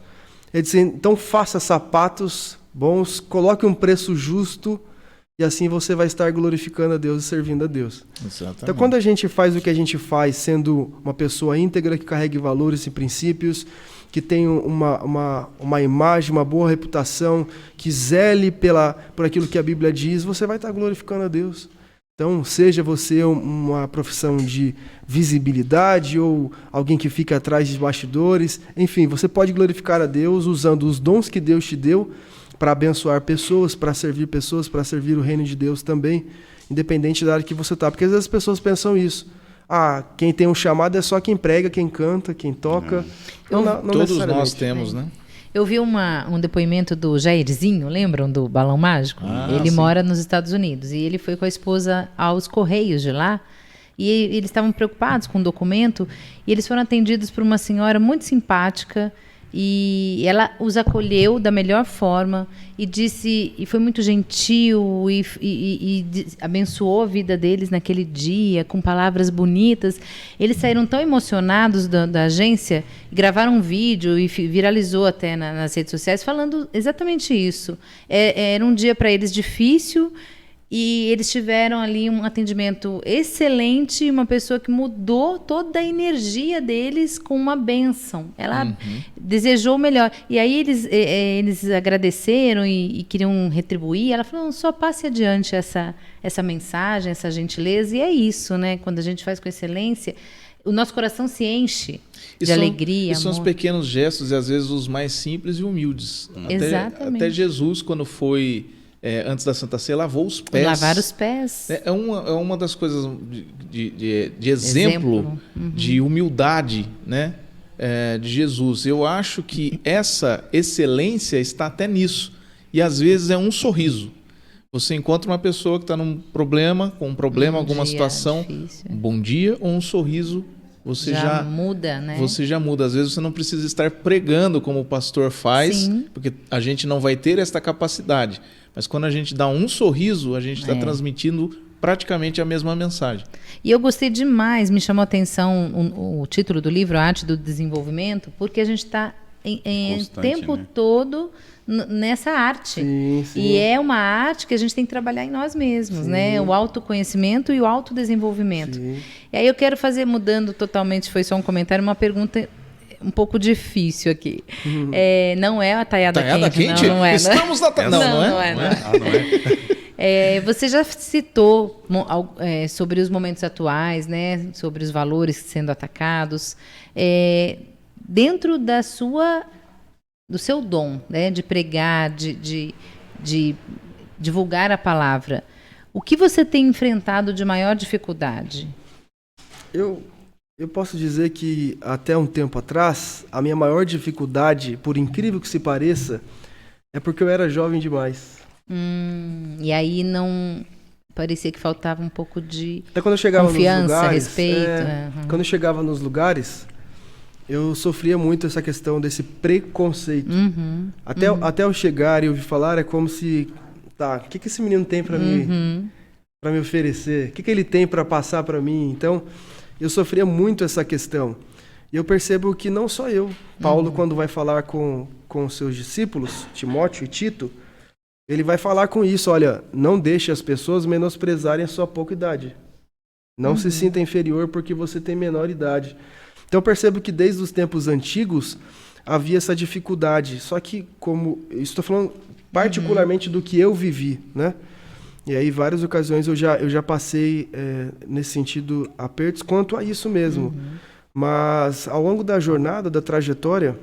Ele disse: então faça sapatos bons, coloque um preço justo, e assim você vai estar glorificando a Deus e servindo a Deus. Exatamente. Então quando a gente faz o que a gente faz, sendo uma pessoa íntegra, que carregue valores e princípios, que tenha uma imagem, uma boa reputação, que zele por aquilo que a Bíblia diz, você vai estar glorificando a Deus. Então, seja você uma profissão de visibilidade ou alguém que fica atrás de bastidores, enfim, você pode glorificar a Deus usando os dons que Deus te deu para abençoar pessoas, para servir o reino de Deus também, independente da área que você está. Porque às vezes as pessoas pensam isso. Quem tem um chamado é só quem prega, quem canta, quem toca. Não todos nós temos, né? Eu vi um depoimento do Jairzinho, lembram do Balão Mágico? Ele mora nos Estados Unidos e ele foi com a esposa aos Correios de lá e eles estavam preocupados com o documento e eles foram atendidos por uma senhora muito simpática e ela os acolheu da melhor forma e disse, e foi muito gentil e abençoou a vida deles naquele dia com palavras bonitas. Eles saíram tão emocionados da agência e gravaram um vídeo e viralizou até nas redes sociais falando exatamente isso. Era um dia para eles difícil e eles tiveram ali um atendimento excelente, uma pessoa que mudou toda a energia deles com uma bênção. Ela desejou o melhor. E aí eles agradeceram e queriam retribuir. Ela falou: só passe adiante essa mensagem, essa gentileza. E é isso, né? Quando a gente faz com excelência, o nosso coração se enche de alegria, são os pequenos gestos e às vezes os mais simples e humildes. Exatamente. Até Jesus, quando foi... antes da Santa Ceia, lavou os pés. Lavar os pés. É uma das coisas de exemplo de humildade, né? De Jesus. Eu acho que essa excelência está até nisso. E às vezes é um sorriso. Você encontra uma pessoa que está com um problema, alguma situação, difícil. Um bom dia ou um sorriso, você já muda, né? Você já muda. Às vezes você não precisa estar pregando como o pastor faz, porque a gente não vai ter esta capacidade. Mas quando a gente dá um sorriso, a gente está transmitindo praticamente a mesma mensagem. E eu gostei demais, me chamou a atenção o título do livro, A Arte do Desenvolvimento, porque a gente está o tempo todo nessa arte. Sim. E é uma arte que a gente tem que trabalhar em nós mesmos, né? O autoconhecimento e o autodesenvolvimento. Sim. E aí eu quero fazer, mudando totalmente, foi só um comentário, uma pergunta um pouco difícil aqui. Não é a taiada quente? Não é. Estamos na taiada. Não é. Você já citou sobre os momentos atuais, né? Sobre os valores sendo atacados. Dentro do seu dom, né? De pregar, de divulgar a palavra, o que você tem enfrentado de maior dificuldade? Eu Eu posso dizer que até um tempo atrás, a minha maior dificuldade, por incrível que se pareça, é porque eu era jovem demais. E aí não... Parecia que faltava um pouco de Até quando eu chegava confiança, nos lugares, respeito. Quando eu chegava nos lugares, eu sofria muito essa questão desse preconceito. Até eu chegar e ouvir falar, é como se... Tá, o que esse menino tem para me oferecer? O que ele tem para passar para mim? Então, eu sofria muito essa questão. E eu percebo que não só eu. Paulo, quando vai falar com seus discípulos, Timóteo e Tito, ele vai falar com isso, olha, não deixe as pessoas menosprezarem a sua pouca idade. Não se sinta inferior porque você tem menor idade. Então eu percebo que desde os tempos antigos havia essa dificuldade. Só que, como estou falando particularmente do que eu vivi, né? E aí, várias ocasiões eu já passei nesse sentido apertos quanto a isso mesmo. Mas ao longo da jornada, da trajetória,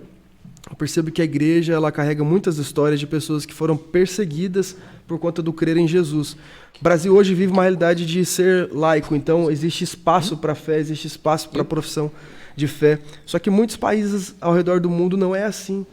eu percebo que a igreja ela carrega muitas histórias de pessoas que foram perseguidas por conta do crer em Jesus. O Brasil hoje vive uma realidade de ser laico, então existe espaço para a fé, existe espaço para a profissão de fé. Só que muitos países ao redor do mundo não é assim.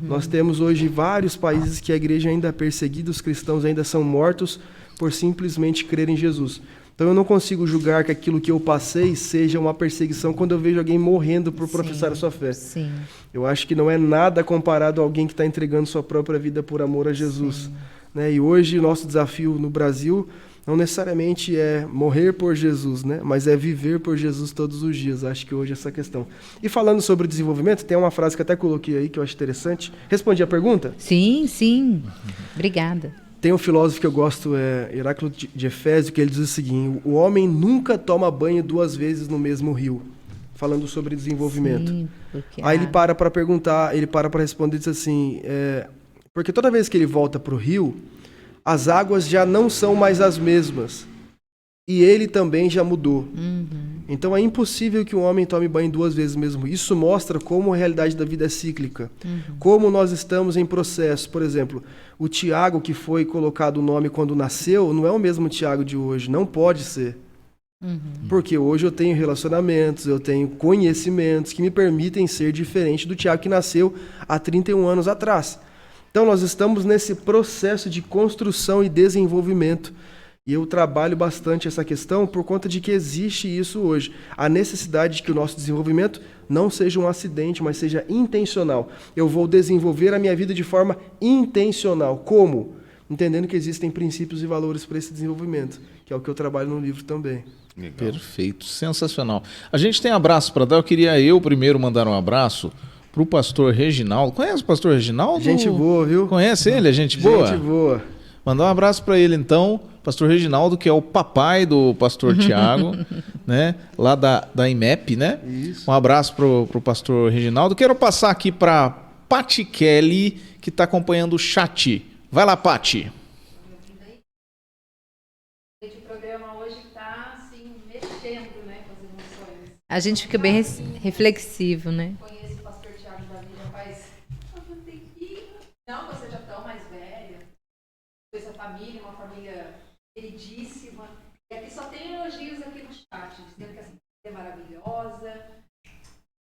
Nós temos hoje vários países que a igreja ainda é perseguida, os cristãos ainda são mortos por simplesmente crer em Jesus. Então eu não consigo julgar que aquilo que eu passei seja uma perseguição quando eu vejo alguém morrendo por professar a sua fé. Sim. Eu acho que não é nada comparado a alguém que está entregando sua própria vida por amor a Jesus. Né? E hoje o nosso desafio no Brasil não necessariamente é morrer por Jesus, né? Mas é viver por Jesus todos os dias. Acho que hoje é essa questão. E falando sobre desenvolvimento, tem uma frase que até coloquei aí que eu acho interessante. Respondi a pergunta? Sim. Obrigada. Tem um filósofo que eu gosto, Heráclito de Efésio, que ele diz o seguinte: o homem nunca toma banho 2 vezes no mesmo rio. Falando sobre desenvolvimento. Sim, porque aí ele para perguntar, ele para responder e diz assim, porque toda vez que ele volta para o rio, as águas já não são mais as mesmas. E ele também já mudou. Então é impossível que um homem tome banho 2 vezes mesmo. Isso mostra como a realidade da vida é cíclica. Como nós estamos em processo. Por exemplo, o Tiago que foi colocado o nome quando nasceu, não é o mesmo Tiago de hoje. Não pode ser. Porque hoje eu tenho relacionamentos, eu tenho conhecimentos que me permitem ser diferente do Tiago que nasceu há 31 anos atrás. Então nós estamos nesse processo de construção e desenvolvimento. E eu trabalho bastante essa questão por conta de que existe isso hoje. A necessidade de que o nosso desenvolvimento não seja um acidente, mas seja intencional. Eu vou desenvolver a minha vida de forma intencional. Como? Entendendo que existem princípios e valores para esse desenvolvimento, que é o que eu trabalho no livro também. Legal. Perfeito, sensacional. A gente tem abraço para dar. Eu queria primeiro mandar um abraço para o pastor Reginaldo. Conhece o pastor Reginaldo? Gente boa, viu? Conhece ele? É gente boa? Gente boa. Mandar um abraço para ele, então, pastor Reginaldo, que é o papai do pastor Tiago, né? Lá da IMEP, né? Isso. Um abraço pro pastor Reginaldo. Quero passar aqui para Pati Kelly, que está acompanhando o chat. Vai lá, Pati. O programa hoje está assim, mexendo, né, com as emoções. A gente fica bem reflexivo, né? Conheço o pastor Tiago da Vida faz um tempinho. Não, você já tão mais velha. Essa família, uma família queridíssima. E aqui só tem elogios aqui no chat, dizendo que essa família é maravilhosa,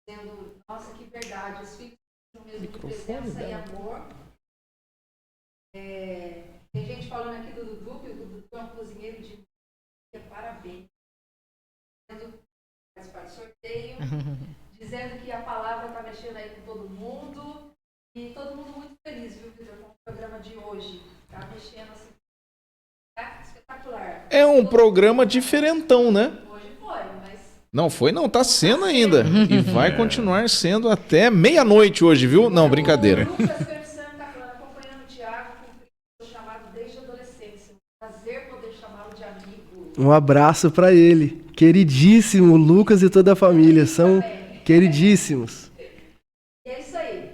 dizendo, nossa, que verdade, os filhos são mesmo de presença e amor. Tem gente falando aqui do Dudu, que o Dudu é um cozinheiro de parabéns. Faz parte do sorteio, dizendo que a palavra está mexendo aí com todo mundo. E todo mundo muito feliz, viu, Vitor, com o programa de hoje. Tá mexendo assim. Tá espetacular. É um programa diferentão, né? Hoje foi, mas. Não foi, não. Tá sendo ainda. E vai continuar sendo até meia-noite hoje, viu? Não, brincadeira. O Lucas Persano está falando, acompanhando o Tiago, com o chamado desde a adolescência. Prazer poder chamá-lo de amigo. Um abraço para ele. Queridíssimo, Lucas e toda a família. São queridíssimos. E é isso aí.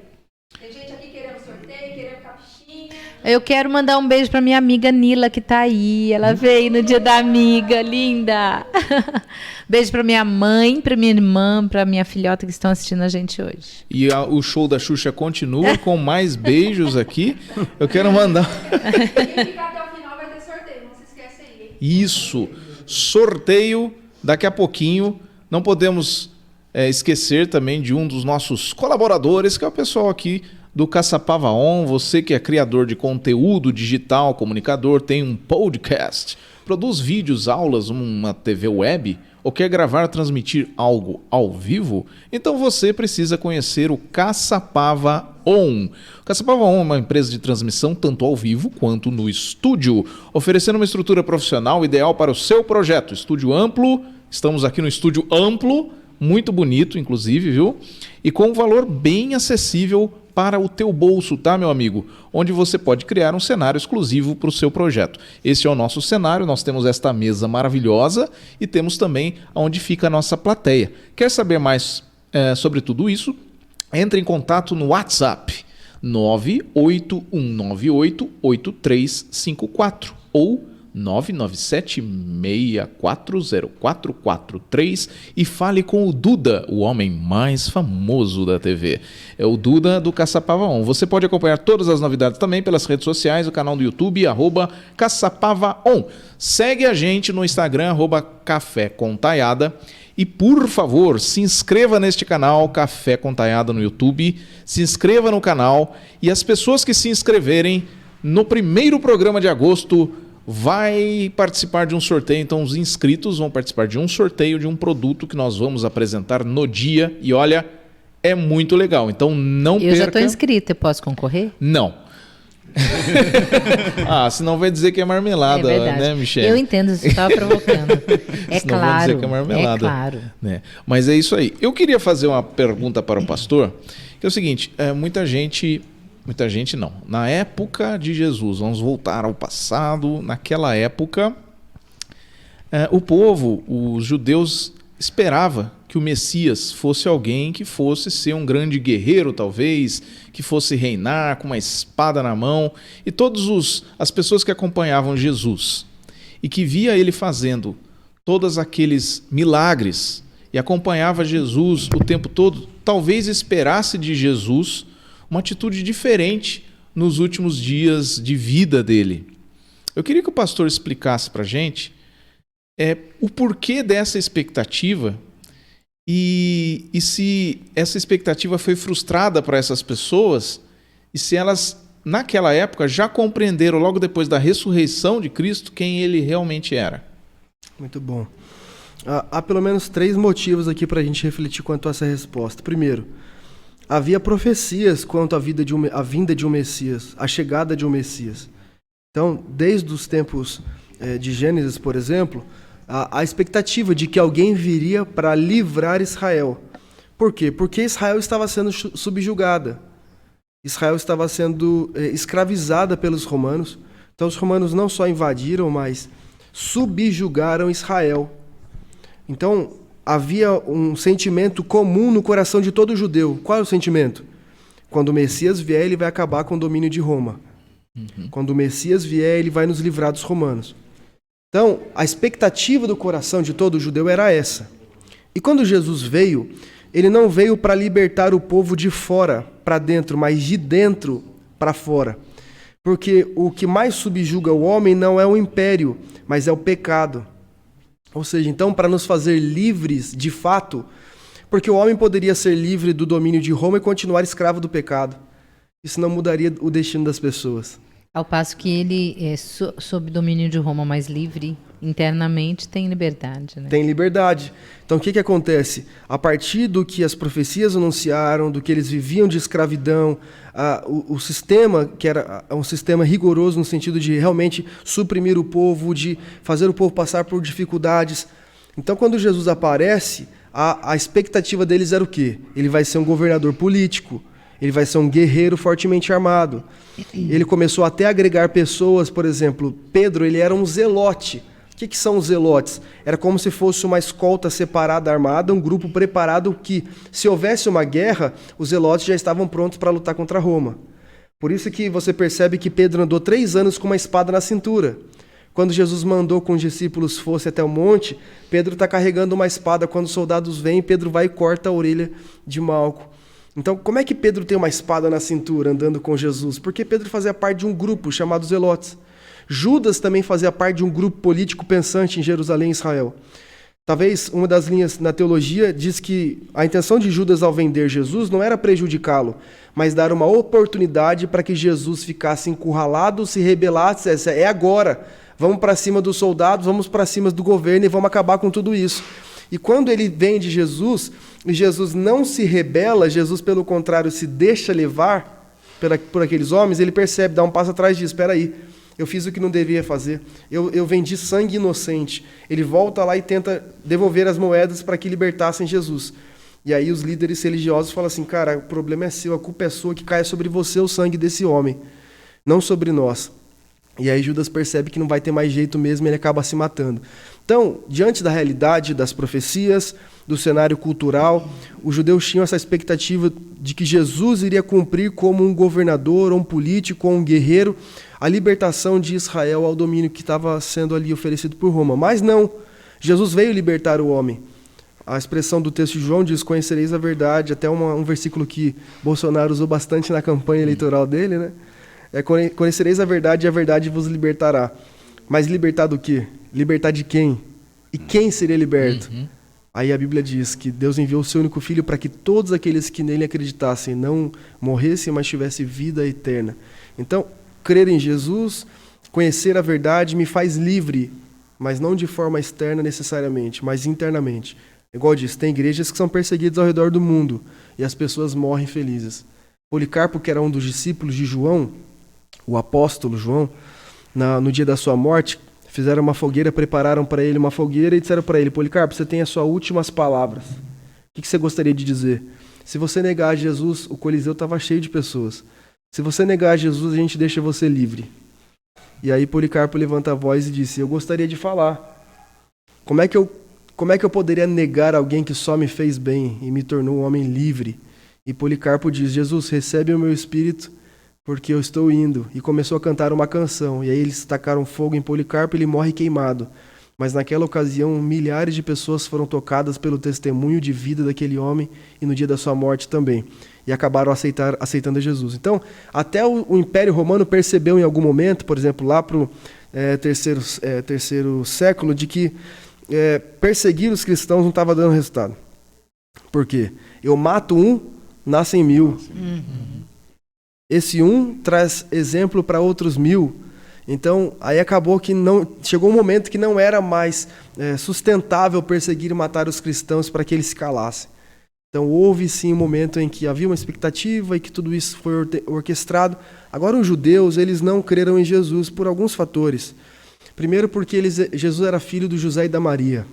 Tem gente aqui querendo sorteio, querendo caixinha. Eu quero mandar um beijo pra minha amiga Nila, que tá aí. Ela veio no dia da amiga, linda. Beijo pra minha mãe, pra minha irmã, pra minha filhota que estão assistindo a gente hoje. E o show da Xuxa continua com mais beijos aqui. Eu quero mandar... Quem ficar até o final vai ter sorteio, não se esquece aí, hein? Isso, sorteio daqui a pouquinho. Não podemos esquecer também de um dos nossos colaboradores, que é o pessoal aqui do Caçapava On. Você que é criador de conteúdo digital, comunicador, tem um podcast, produz vídeos, aulas, uma TV web, ou quer gravar, transmitir algo ao vivo, então você precisa conhecer o Caçapava On. O Caçapava On é uma empresa de transmissão tanto ao vivo quanto no estúdio, oferecendo uma estrutura profissional ideal para o seu projeto. Estúdio amplo, estamos aqui no estúdio amplo, muito bonito inclusive, viu? E com um valor bem acessível para o teu bolso, tá, meu amigo? Onde você pode criar um cenário exclusivo para o seu projeto. Esse é o nosso cenário, nós temos esta mesa maravilhosa e temos também onde fica a nossa plateia. Quer saber mais sobre tudo isso? Entre em contato no WhatsApp 981988354 ou 997-640-443 e fale com o Duda, o homem mais famoso da TV. É o Duda do Caçapava On. Você pode acompanhar todas as novidades também pelas redes sociais, o canal do YouTube, @CaçapavaOn. Segue a gente no Instagram, @Café com Taiada. E, por favor, se inscreva neste canal, Café com Taiada no YouTube. Se inscreva no canal e as pessoas que se inscreverem no primeiro programa de agosto vai participar de um sorteio. Então os inscritos vão participar de um sorteio de um produto que nós vamos apresentar no dia. E olha, é muito legal. Então não perca. Eu já estou inscrita, eu posso concorrer? Não. Senão vai dizer que é marmelada, né, Michele? Eu entendo, você estava provocando. É senão claro, vai dizer que é marmelada. É claro. Né? Mas é isso aí. Eu queria fazer uma pergunta para o pastor, que é o seguinte, muita gente não. Na época de Jesus, vamos voltar ao passado, naquela época, o povo, os judeus, esperava que o Messias fosse alguém que fosse ser um grande guerreiro, talvez, que fosse reinar com uma espada na mão. E todas as pessoas que acompanhavam Jesus e que via ele fazendo todos aqueles milagres e acompanhava Jesus o tempo todo, talvez esperasse de Jesus uma atitude diferente nos últimos dias de vida dele. Eu queria que o pastor explicasse para a gente o porquê dessa expectativa e se essa expectativa foi frustrada para essas pessoas e se elas, naquela época, já compreenderam, logo depois da ressurreição de Cristo, quem ele realmente era. Muito bom. Há pelo menos 3 motivos aqui para a gente refletir quanto a essa resposta. Primeiro, havia profecias quanto à vinda de um Messias, a chegada de um Messias. Então, desde os tempos de Gênesis, por exemplo, a expectativa de que alguém viria para livrar Israel. Por quê? Porque Israel estava sendo subjugada. Israel estava sendo escravizada pelos romanos. Então, os romanos não só invadiram, mas subjugaram Israel. Então, havia um sentimento comum no coração de todo judeu. Qual é o sentimento? Quando o Messias vier, ele vai acabar com o domínio de Roma. Quando o Messias vier, ele vai nos livrar dos romanos. Então, a expectativa do coração de todo judeu era essa. E quando Jesus veio, ele não veio para libertar o povo de fora para dentro, mas de dentro para fora. Porque o que mais subjuga o homem não é o império, mas é o pecado. Ou seja, então, para nos fazer livres de fato, porque o homem poderia ser livre do domínio de Roma e continuar escravo do pecado. Isso não mudaria o destino das pessoas. Ao passo que ele é sob domínio de Roma, mas livre internamente, tem liberdade. Né? Tem liberdade. Então o que acontece? A partir do que as profecias anunciaram, do que eles viviam de escravidão, o sistema, que era um sistema rigoroso no sentido de realmente suprimir o povo, de fazer o povo passar por dificuldades. Então quando Jesus aparece, a expectativa deles era o quê? Ele vai ser um governador político, ele vai ser um guerreiro fortemente armado. Ele começou até a agregar pessoas, por exemplo, Pedro, ele era um zelote. O que são os zelotes? Era como se fosse uma escolta separada, armada, um grupo preparado que, se houvesse uma guerra, os zelotes já estavam prontos para lutar contra Roma. Por isso que você percebe que Pedro andou 3 anos com uma espada na cintura. Quando Jesus mandou que os discípulos fossem até o monte, Pedro está carregando uma espada. Quando os soldados vêm, Pedro vai e corta a orelha de Malco. Então, como é que Pedro tem uma espada na cintura andando com Jesus? Porque Pedro fazia parte de um grupo chamado Zelotes. Judas também fazia parte de um grupo político pensante em Jerusalém e Israel. Talvez uma das linhas na teologia diz que a intenção de Judas ao vender Jesus não era prejudicá-lo, mas dar uma oportunidade para que Jesus ficasse encurralado, se rebelasse, é agora, vamos para cima dos soldados, vamos para cima do governo e vamos acabar com tudo isso. E quando ele vende Jesus, e Jesus não se rebela, Jesus, pelo contrário, se deixa levar por aqueles homens, ele percebe, dá um passo atrás e diz, espera aí, eu fiz o que não devia fazer, eu vendi sangue inocente. Ele volta lá e tenta devolver as moedas para que libertassem Jesus. E aí os líderes religiosos falam assim, cara, o problema é seu, a culpa é sua, que caia sobre você o sangue desse homem, não sobre nós. E aí Judas percebe que não vai ter mais jeito mesmo e ele acaba se matando. Então, diante da realidade das profecias, do cenário cultural, os judeus tinham essa expectativa de que Jesus iria cumprir como um governador, ou um político, ou um guerreiro, a libertação de Israel ao domínio que estava sendo ali oferecido por Roma. Mas não, Jesus veio libertar o homem. A expressão do texto de João diz, conhecereis a verdade, até um versículo que Bolsonaro usou bastante na campanha eleitoral dele, né? Conhecereis a verdade e a verdade vos libertará. Mas libertar do quê? Libertar de quem? E quem seria liberto? Aí a Bíblia diz que Deus enviou o seu único filho para que todos aqueles que nele acreditassem não morressem, mas tivessem vida eterna. Então, crer em Jesus, conhecer a verdade me faz livre, mas não de forma externa necessariamente, mas internamente. Igual diz, tem igrejas que são perseguidas ao redor do mundo e as pessoas morrem felizes. Policarpo, que era um dos discípulos de João, o apóstolo João, no dia da sua morte, fizeram uma fogueira, prepararam para ele uma fogueira e disseram para ele, Policarpo, você tem as suas últimas palavras. O que você gostaria de dizer? Se você negar Jesus, o Coliseu estava cheio de pessoas. Se você negar Jesus, a gente deixa você livre. E aí Policarpo levanta a voz e disse, eu gostaria de falar. Como é que eu poderia negar alguém que só me fez bem e me tornou um homem livre? E Policarpo diz, Jesus, recebe o meu espírito, porque eu estou indo. E começou a cantar uma canção. E aí eles tacaram fogo em Policarpo e ele morre queimado. Mas naquela ocasião, milhares de pessoas foram tocadas pelo testemunho de vida daquele homem e no dia da sua morte também. E acabaram aceitando Jesus. Então, até o Império Romano percebeu em algum momento, por exemplo, lá para o terceiro século, de que perseguir os cristãos não estava dando resultado. Por quê? Eu mato um, nascem 1000. Esse um traz exemplo para outros 1000. Então, aí acabou que chegou um momento que não era mais sustentável perseguir e matar os cristãos para que eles se calassem. Então, houve sim um momento em que havia uma expectativa e que tudo isso foi orquestrado. Agora, os judeus, eles não creram em Jesus por alguns fatores. Primeiro, porque Jesus era filho do José e da Maria.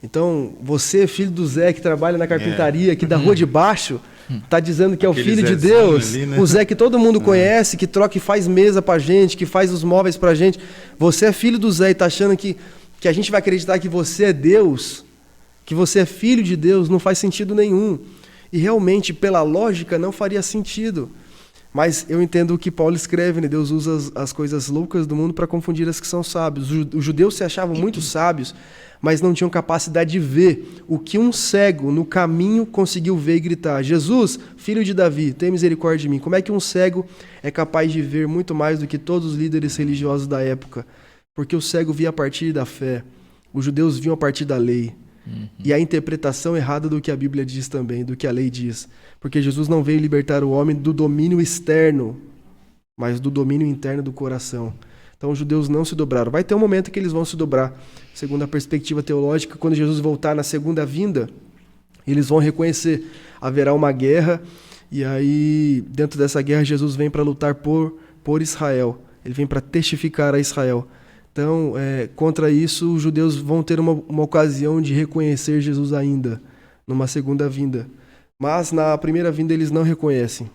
Então, você, filho do Zé, que trabalha na carpintaria aqui da rua de baixo, está dizendo que é o filho de Deus, ali, né? O Zé que todo mundo conhece, que troca e faz mesa pra gente, que faz os móveis pra gente. Você é filho do Zé e está achando que a gente vai acreditar que você é Deus, que você é filho de Deus, não faz sentido nenhum. E realmente, pela lógica, não faria sentido. Mas eu entendo o que Paulo escreve, né? Deus usa as coisas loucas do mundo para confundir as que são sábios. Os judeus se achavam muito sábios, mas não tinham capacidade de ver o que um cego no caminho conseguiu ver e gritar, Jesus, filho de Davi, tem misericórdia de mim. Como é que um cego é capaz de ver muito mais do que todos os líderes religiosos da época? Porque o cego via a partir da fé, os judeus viam a partir da lei. E a interpretação errada do que a Bíblia diz também, do que a lei diz. Porque Jesus não veio libertar o homem do domínio externo, mas do domínio interno do coração. Então os judeus não se dobraram. Vai ter um momento que eles vão se dobrar. Segundo a perspectiva teológica, quando Jesus voltar na segunda vinda, eles vão reconhecer. Haverá uma guerra, e aí dentro dessa guerra Jesus vem para lutar por Israel. Ele vem para testificar a Israel. Então, contra isso, os judeus vão ter uma ocasião de reconhecer Jesus ainda, numa segunda vinda. Mas na primeira vinda eles não reconhecem.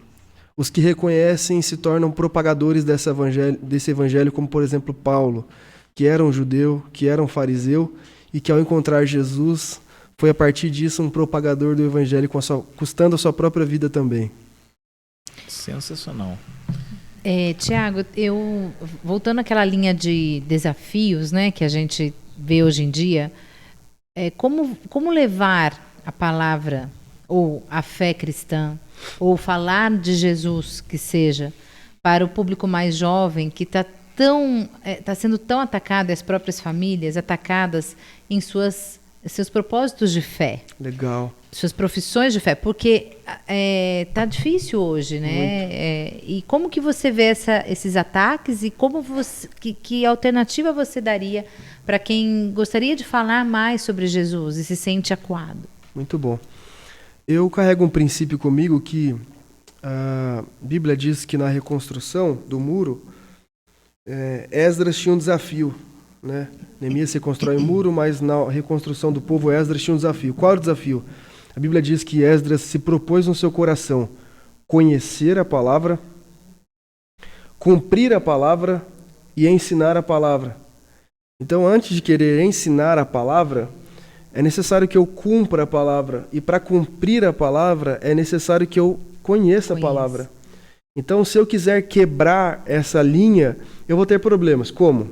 Os que reconhecem se tornam propagadores desse evangelho, como por exemplo Paulo, que era um judeu, que era um fariseu, e que ao encontrar Jesus, foi a partir disso um propagador do evangelho, custando a sua própria vida também. Sensacional. Tiago, voltando àquela linha de desafios, né, que a gente vê hoje em dia, como levar a palavra ou a fé cristã, ou falar de Jesus, que seja, para o público mais jovem, que está tá sendo tão atacado, as próprias famílias atacadas em seus propósitos de fé, Legal. suas profissões de fé, porque tá difícil hoje, né? E como que você vê esses ataques e como que alternativa você daria para quem gostaria de falar mais sobre Jesus e se sente acuado? Muito bom. Eu carrego um princípio comigo que a Bíblia diz que na reconstrução do muro, Esdras tinha um desafio, né? Neemias reconstrói o muro, mas na reconstrução do povo, Esdras tinha um desafio. Qual era o desafio? A Bíblia diz que Esdras se propôs no seu coração conhecer a palavra, cumprir a palavra e ensinar a palavra. Então, antes de querer ensinar a palavra, é necessário que eu cumpra a palavra. E para cumprir a palavra, é necessário que eu conheça a palavra. Então, se eu quiser quebrar essa linha, eu vou ter problemas. Como?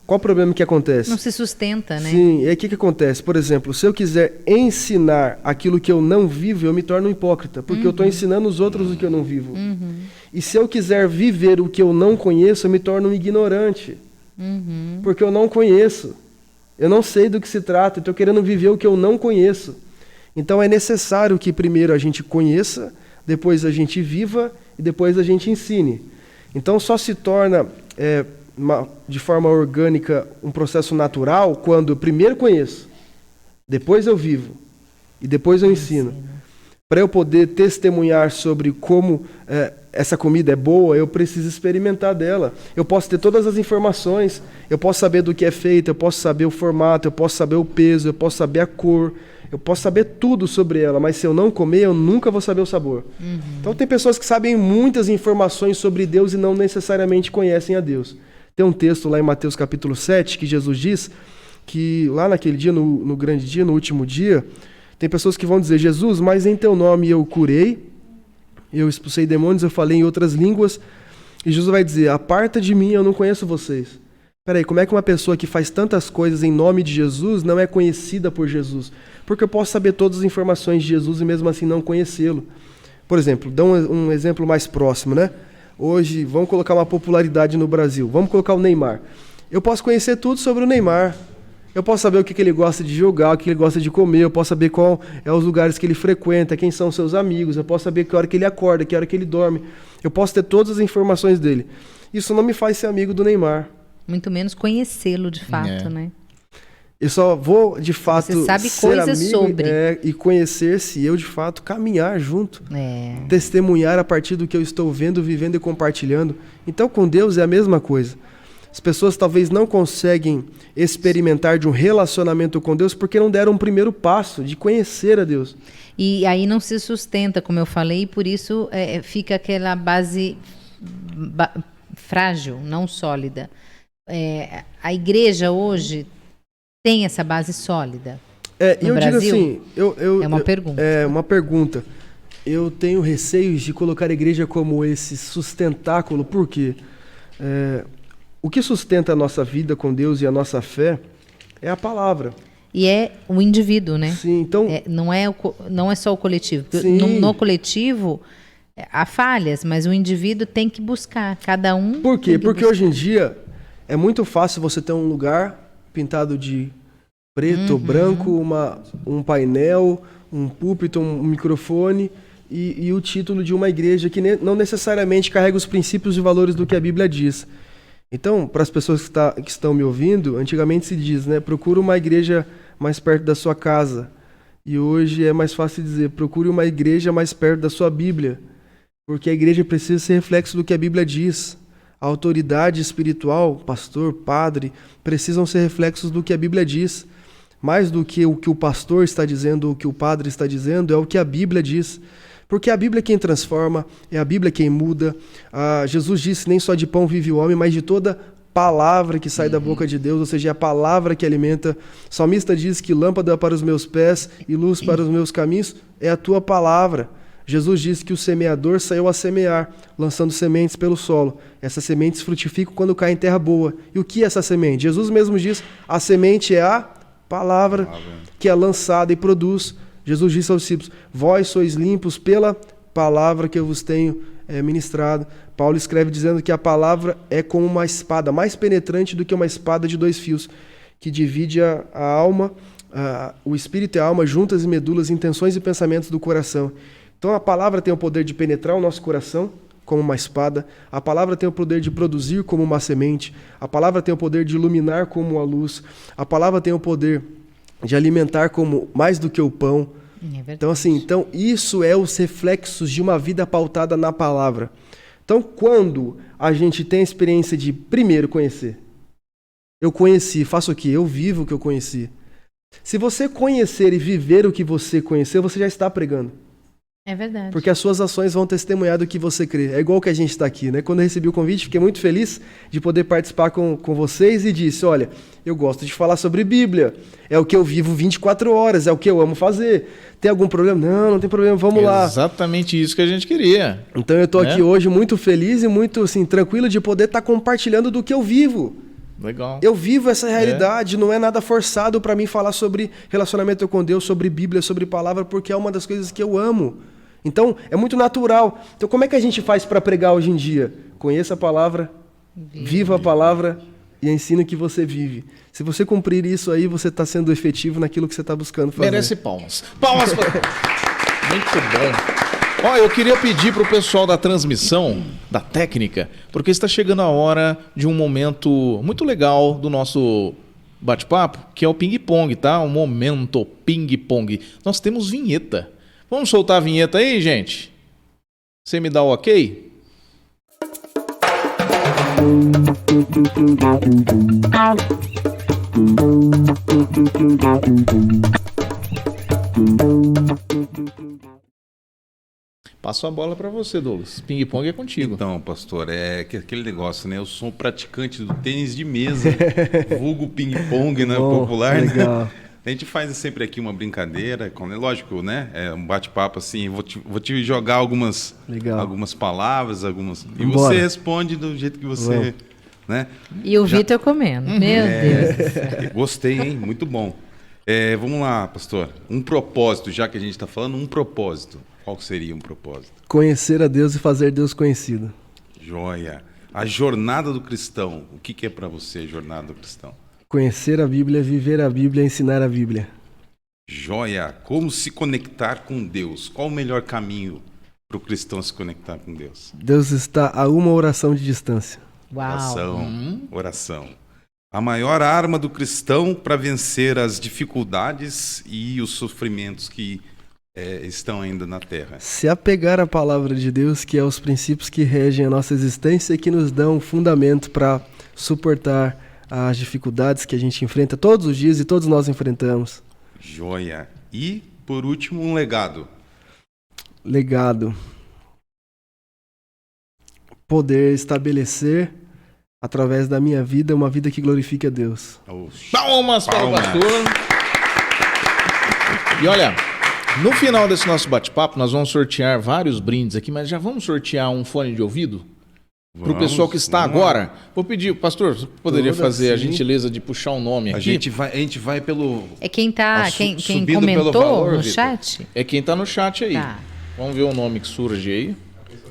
Qual o problema que acontece? Não se sustenta, né? Sim, e aí o que acontece? Por exemplo, se eu quiser ensinar aquilo que eu não vivo, eu me torno um hipócrita, porque eu estou ensinando os outros o que eu não vivo. E se eu quiser viver o que eu não conheço, eu me torno um ignorante, porque eu não conheço. Eu não sei do que se trata, eu estou querendo viver o que eu não conheço. Então é necessário que primeiro a gente conheça, depois a gente viva e depois a gente ensine. Então só se torna de forma orgânica um processo natural quando eu primeiro conheço, depois eu vivo e depois eu ensino. Para eu poder testemunhar sobre como essa comida é boa, eu preciso experimentar dela. Eu posso ter todas as informações, eu posso saber do que é feito, eu posso saber o formato, eu posso saber o peso, eu posso saber a cor, eu posso saber tudo sobre ela, mas se eu não comer, eu nunca vou saber o sabor. Então tem pessoas que sabem muitas informações sobre Deus e não necessariamente conhecem a Deus. Tem um texto lá em Mateus capítulo 7 que Jesus diz que lá naquele dia, no grande dia, no último dia, tem pessoas que vão dizer: Jesus, mas em teu nome eu curei, eu expulsei demônios, eu falei em outras línguas. E Jesus vai dizer: aparta de mim, eu não conheço vocês. Peraí, como é que uma pessoa que faz tantas coisas em nome de Jesus não é conhecida por Jesus? Porque eu posso saber todas as informações de Jesus e mesmo assim não conhecê-lo. Por exemplo, dá um exemplo mais próximo, né? Hoje, vamos colocar uma popularidade no Brasil. Vamos colocar o Neymar. Eu posso conhecer tudo sobre o Neymar. Eu posso saber o que ele gosta de jogar, o que ele gosta de comer. Eu posso saber qual é os lugares que ele frequenta, quem são seus amigos. Eu posso saber que hora que ele acorda, que hora que ele dorme. Eu posso ter todas as informações dele. Isso não me faz ser amigo do Neymar. Muito menos conhecê-lo de fato, né? Eu só vou, de fato, você sabe ser coisas amigo, sobre. E conhecer se eu, de fato, caminhar junto. Testemunhar a partir do que eu estou vendo, vivendo e compartilhando. Então, com Deus é a mesma coisa. As pessoas talvez não conseguem experimentar de um relacionamento com Deus porque não deram um primeiro passo de conhecer a Deus. E aí não se sustenta, como eu falei, e por isso fica aquela base frágil, não sólida. A igreja hoje tem essa base sólida no eu Brasil? digo assim, é uma pergunta. É uma pergunta. Eu tenho receios de colocar a igreja como esse sustentáculo, por quê? O que sustenta a nossa vida com Deus e a nossa fé é a palavra. E é o indivíduo, né? Sim, então... não é só o coletivo. No coletivo há falhas, mas o indivíduo tem que buscar. Cada um. Por quê? Porque hoje em dia é muito fácil você ter um lugar pintado de preto ou branco, um painel, um púlpito, um microfone e o título de uma igreja que não necessariamente carrega os princípios e valores do que a Bíblia diz. Então, para as pessoas que estão me ouvindo, antigamente se diz, né, procura uma igreja mais perto da sua casa. E hoje é mais fácil dizer, procure uma igreja mais perto da sua Bíblia. Porque a igreja precisa ser reflexo do que a Bíblia diz. A autoridade espiritual, pastor, padre, precisam ser reflexos do que a Bíblia diz. Mais do que o pastor está dizendo, o que o padre está dizendo, é o que a Bíblia diz. Porque a Bíblia é quem transforma, é a Bíblia quem muda. Jesus disse, nem só de pão vive o homem, mas de toda palavra que sai da boca de Deus, ou seja, é a palavra que alimenta. O salmista diz que lâmpada para os meus pés e luz para os meus caminhos é a tua palavra. Jesus disse que o semeador saiu a semear, lançando sementes pelo solo. Essas sementes frutificam quando caem em terra boa. E o que é essa semente? Jesus mesmo diz, a semente é a palavra que é lançada e produz. Jesus disse aos discípulos, vós sois limpos pela palavra que eu vos tenho ministrado. Paulo escreve dizendo que a palavra é como uma espada, mais penetrante do que uma espada de 2 fios, que divide a alma, o espírito e a alma, juntas e medulas, intenções e pensamentos do coração. Então a palavra tem o poder de penetrar o nosso coração, como uma espada. A palavra tem o poder de produzir como uma semente. A palavra tem o poder de iluminar como a luz. A palavra tem o poder de alimentar como mais do que o pão. Então, assim, isso é os reflexos de uma vida pautada na palavra. Então, quando a gente tem a experiência de, primeiro, conhecer. Eu conheci, faço o quê? Eu vivo o que eu conheci. Se você conhecer e viver o que você conheceu, você já está pregando. É verdade. Porque as suas ações vão testemunhar do que você crê. É igual que a gente está aqui, né? Quando eu recebi o convite, fiquei muito feliz de poder participar com vocês e disse, olha, eu gosto de falar sobre Bíblia. É o que eu vivo 24 horas, é o que eu amo fazer. Tem algum problema? Não tem problema, vamos lá. Exatamente isso que a gente queria. Então eu estou aqui hoje muito feliz e muito assim, tranquilo de poder estar compartilhando do que eu vivo. Legal. Eu vivo essa realidade, não é nada forçado para mim falar sobre relacionamento com Deus, sobre Bíblia, sobre palavra, porque é uma das coisas que eu amo. Então, é muito natural. Então, como é que a gente faz para pregar hoje em dia? Conheça a palavra, viva a palavra e ensine o que você vive. Se você cumprir isso aí, você está sendo efetivo naquilo que você está buscando fazer. Merece palmas. Palmas para... Muito bom. Ó, eu queria pedir para o pessoal da transmissão, da técnica, porque está chegando a hora de um momento muito legal do nosso bate-papo, que é o ping-pong, tá? O momento ping-pong. Nós temos vinheta. Vamos soltar a vinheta aí, gente? Você me dá o ok? Passo a bola para você, Douglas. Ping-pong é contigo. Então, pastor, é aquele negócio, né? Eu sou um praticante do tênis de mesa, vulgo ping-pong, né? Popular, legal. Né? A gente faz sempre aqui uma brincadeira, lógico, né? É um bate-papo assim, vou te jogar algumas palavras, e você responde do jeito que você... Né? E o Vitor comendo, meu Deus. Gostei, hein? Muito bom. Vamos lá, pastor. Um propósito, já que a gente está falando, um propósito. Qual seria um propósito? Conhecer a Deus e fazer Deus conhecido. Joia. A jornada do cristão. O que é para você a jornada do cristão? Conhecer a Bíblia, viver a Bíblia, ensinar a Bíblia. Joia! Como se conectar com Deus? Qual o melhor caminho para o cristão se conectar com Deus? Deus está a uma oração de distância. Uau! Oração. A maior arma do cristão para vencer as dificuldades e os sofrimentos que estão ainda na Terra. Se apegar à palavra de Deus, que é os princípios que regem a nossa existência e que nos dão um fundamento para suportar as dificuldades que a gente enfrenta todos os dias e todos nós enfrentamos. Joia. E, por último, um legado. Legado. Poder estabelecer, através da minha vida, uma vida que glorifique a Deus. Palmas para o pastor. E olha, no final desse nosso bate-papo, nós vamos sortear vários brindes aqui, mas já vamos sortear um fone de ouvido? Para o pessoal que está agora. Vou pedir, pastor, você poderia fazer a gentileza de puxar um nome aqui? A gente vai pelo... É quem comentou valor, no Vitor. chat? É quem está no chat aí. Tá. Vamos ver o nome que surge aí.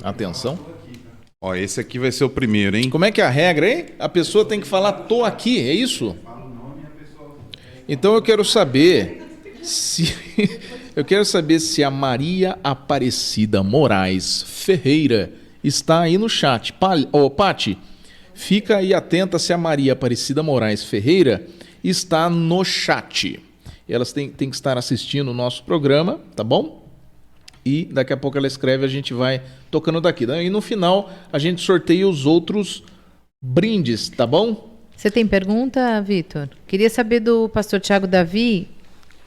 Atenção. Ó, esse aqui vai ser o primeiro, hein? Como é que é a regra, hein? A pessoa tem que falar, tô aqui, é isso? Então eu quero saber se a Maria Aparecida Moraes Ferreira está aí no chat. Pati, fica aí atenta se a Maria Aparecida Moraes Ferreira está no chat. Elas têm que estar assistindo o nosso programa, tá bom? E daqui a pouco ela escreve, a gente vai tocando daqui. E no final a gente sorteia os outros brindes, tá bom? Você tem pergunta, Vitor? Queria saber do pastor Tiago Davi,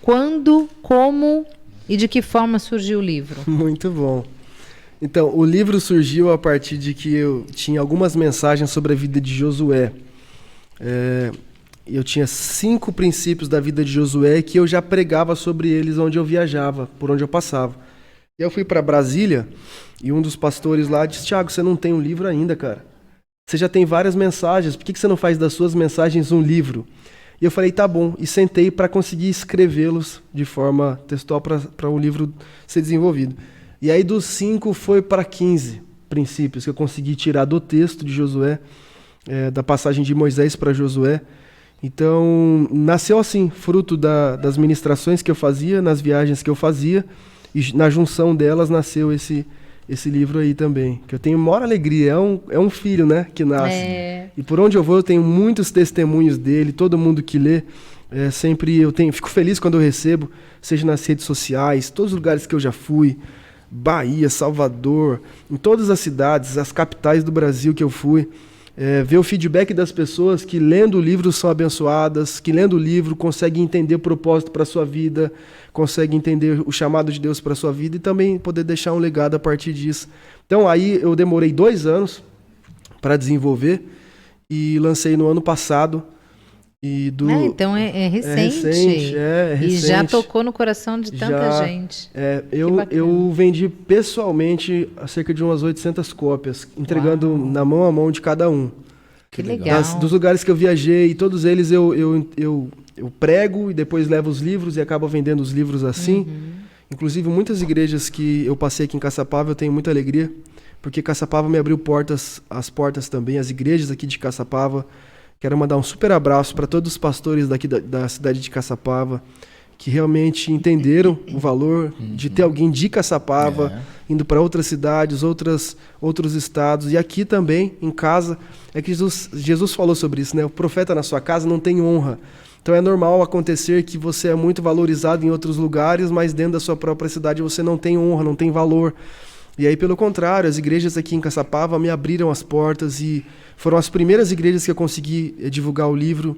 quando, como e de que forma surgiu o livro? Muito bom. Então, o livro surgiu a partir de que eu tinha algumas mensagens sobre a vida de Josué. Eu tinha 5 princípios da vida de Josué que eu já pregava sobre eles onde eu viajava, por onde eu passava. E eu fui para Brasília e um dos pastores lá disse, Tiago, você não tem um livro ainda, cara. Você já tem várias mensagens, por que você não faz das suas mensagens um livro? E eu falei, tá bom, e sentei para conseguir escrevê-los de forma textual para o livro ser desenvolvido. E aí dos 5 foi para 15. princípios que eu consegui tirar do texto de Josué, da passagem de Moisés para Josué. Então, nasceu assim, fruto das ministrações que eu fazia, nas viagens que eu fazia, e na junção delas nasceu esse livro aí também, que eu tenho maior alegria, é um filho, né, que nasce. E por onde eu vou eu tenho muitos testemunhos dele, todo mundo que lê, sempre fico feliz quando eu recebo, seja nas redes sociais, todos os lugares que eu já fui, Bahia, Salvador, em todas as cidades, as capitais do Brasil que eu fui, ver o feedback das pessoas que lendo o livro são abençoadas, que lendo o livro conseguem entender o propósito para a sua vida, conseguem entender o chamado de Deus para a sua vida e também poder deixar um legado a partir disso. Então aí eu demorei 2 anos para desenvolver e lancei no ano passado. Então é recente. É recente. E já tocou no coração de tanta gente. Eu vendi pessoalmente cerca de umas 800 cópias, entregando na mão a mão de cada um. Que legal. Dos lugares que eu viajei, todos eles eu prego e depois levo os livros e acabo vendendo os livros assim. Inclusive, muitas igrejas que eu passei aqui em Caçapava, eu tenho muita alegria, porque Caçapava me abriu as portas também, as igrejas aqui de Caçapava. Quero mandar um super abraço para todos os pastores daqui da cidade de Caçapava, que realmente entenderam o valor de ter alguém de Caçapava, indo para outras cidades, outros estados. E aqui também, em casa, é que Jesus falou sobre isso, né? O profeta na sua casa não tem honra. Então é normal acontecer que você é muito valorizado em outros lugares, mas dentro da sua própria cidade você não tem honra, não tem valor. E aí, pelo contrário, as igrejas aqui em Caçapava me abriram as portas e foram as primeiras igrejas que eu consegui divulgar o livro.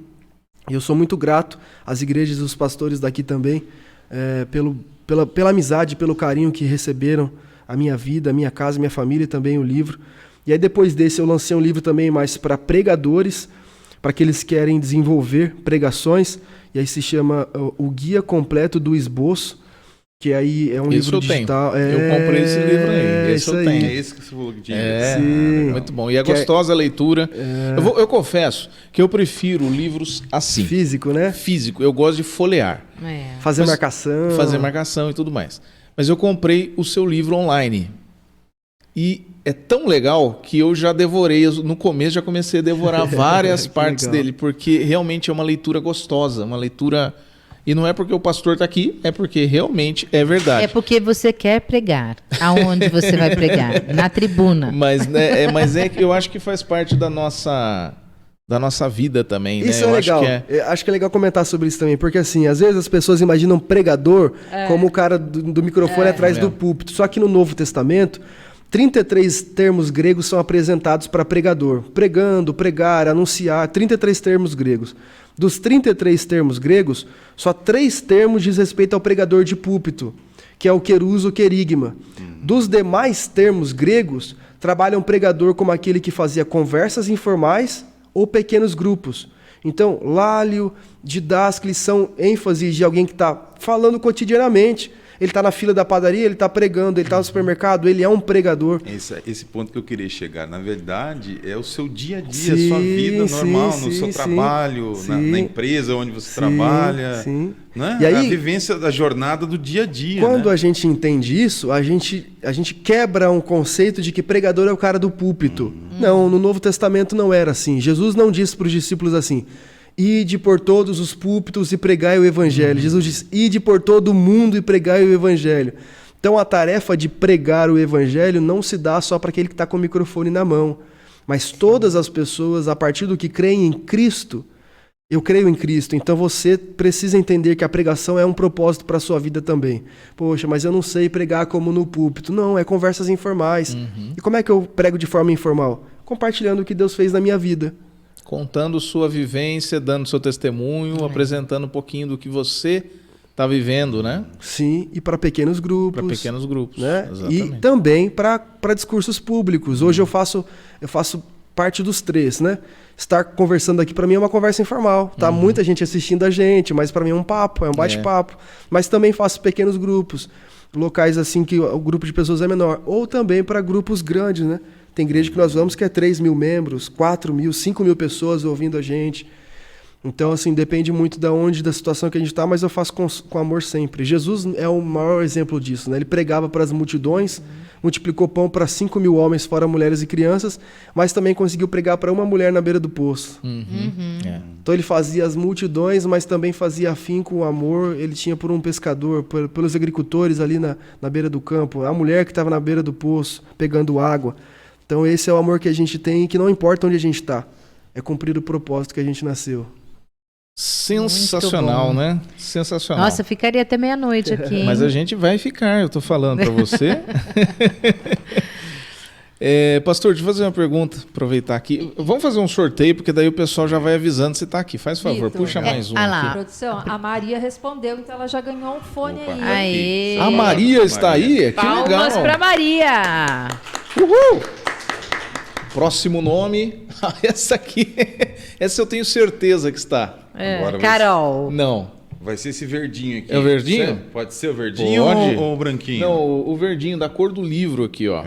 E eu sou muito grato às igrejas e os pastores daqui também, pela amizade, pelo carinho que receberam a minha vida, a minha casa, a minha família e também o livro. E aí, depois desse, eu lancei um livro também mais para pregadores, para aqueles que querem desenvolver pregações. E aí se chama O Guia Completo do Esboço, que aí é um livro digital. Eu comprei esse livro aí. Esse eu tenho. É esse que você falou que tinha. Muito bom. E é gostosa a leitura. Eu confesso que eu prefiro livros assim. Físico, né? Físico. Eu gosto de folhear. Fazer marcação e tudo mais. Mas eu comprei o seu livro online. E é tão legal que eu já devorei. No começo já comecei a devorar várias partes dele. Porque realmente é uma leitura gostosa. Uma leitura... E não é porque o pastor está aqui, é porque realmente é verdade. É porque você quer pregar. Aonde você vai pregar? Na tribuna. Mas é que eu acho que faz parte da nossa vida também. Isso né? É legal. Acho que é legal comentar sobre isso também, porque assim, às vezes as pessoas imaginam pregador como o cara do microfone atrás do púlpito. Só que no Novo Testamento, 33 termos gregos são apresentados para pregador. Pregando, pregar, anunciar, 33 termos gregos. Dos 33 termos gregos, só 3 termos diz respeito ao pregador de púlpito, que é o keruso, querigma. Dos demais termos gregos, trabalham o pregador como aquele que fazia conversas informais ou pequenos grupos. Então, lálio, didásclise são ênfases de alguém que está falando cotidianamente. Ele está na fila da padaria, ele está pregando, ele está no supermercado, ele é um pregador. Esse ponto que eu queria chegar. Na verdade, é o seu dia a dia, a sua vida normal, no seu trabalho, na empresa onde você trabalha. Né? E aí, a vivência da jornada do dia a dia. Quando a gente entende isso, a gente quebra um conceito de que pregador é o cara do púlpito. Não, no Novo Testamento não era assim. Jesus não disse para os discípulos assim: ide por todos os púlpitos e pregai o evangelho. Jesus diz: ide por todo o mundo e pregai o evangelho. Então a tarefa de pregar o evangelho não se dá só para aquele que está com o microfone na mão, mas todas as pessoas, a partir do que creem em Cristo. Eu creio em Cristo, então você precisa entender que a pregação é um propósito para a sua vida também. Poxa, mas eu não sei pregar como no púlpito. Não, é conversas informais. E como é que eu prego de forma informal? Compartilhando o que Deus fez na minha vida. Contando sua vivência, dando seu testemunho, apresentando um pouquinho do que você está vivendo, né? Sim, e para pequenos grupos. Para pequenos grupos, né? Exatamente. E também para discursos públicos. Hoje eu faço parte dos 3, né? Estar conversando aqui para mim é uma conversa informal. Tá muita gente assistindo a gente, mas para mim é um papo, é um bate-papo. Mas também faço pequenos grupos, locais assim que o grupo de pessoas é menor. Ou também para grupos grandes, né? Tem igreja que nós vamos que é 3.000 membros, 4.000, 5.000 pessoas ouvindo a gente. Então, assim, depende muito da situação que a gente está, mas eu faço com amor sempre. Jesus é o maior exemplo disso, né? Ele pregava para as multidões, multiplicou pão para 5.000 homens, fora mulheres e crianças, mas também conseguiu pregar para uma mulher na beira do poço. Então ele fazia as multidões, mas também fazia afinco, o amor, ele tinha por um pescador, pelos agricultores ali na beira do campo, a mulher que estava na beira do poço, pegando água. Então esse é o amor que a gente tem, que não importa onde a gente está, é cumprir o propósito que a gente nasceu. Sensacional, né? Sensacional. Nossa, ficaria até meia-noite aqui. Mas a gente vai ficar, eu tô falando para você. Pastor, deixa eu fazer uma pergunta, aproveitar aqui. Vamos fazer um sorteio, porque daí o pessoal já vai avisando se tá aqui. Faz favor, Vitor, puxa mais um lá. aqui. Produção, a Maria respondeu, então ela já ganhou um fone aí. Aê. A Maria está aí? Que Palmas legal. pra Maria. Uhul! Próximo nome. Essa aqui. Essa eu tenho certeza que está. Agora Carol. Não. Vai ser esse verdinho aqui. É o verdinho? Pode ser o verdinho Pode. ou o branquinho? Não, o verdinho da cor do livro aqui, ó.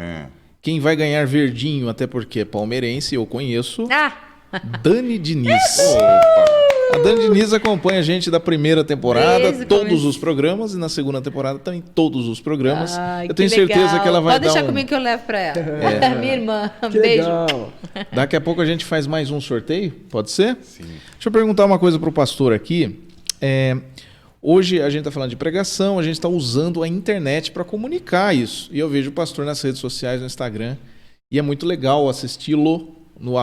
Quem vai ganhar verdinho, até porque é palmeirense, eu conheço. Dani Diniz. A Dani Diniz acompanha a gente da primeira temporada, Desde todos os programas, e na segunda temporada também todos os programas. Ai, eu tenho que certeza legal. que ela vai Pode dar deixar comigo que eu levo pra ela. Minha irmã. Que Beijo. legal. Daqui a pouco a gente faz mais um sorteio, pode ser? Sim. Deixa eu perguntar uma coisa pro pastor aqui. Hoje a gente está falando de pregação, a gente está usando a internet para comunicar isso. E eu vejo o pastor nas redes sociais, no Instagram, e é muito legal assisti-lo no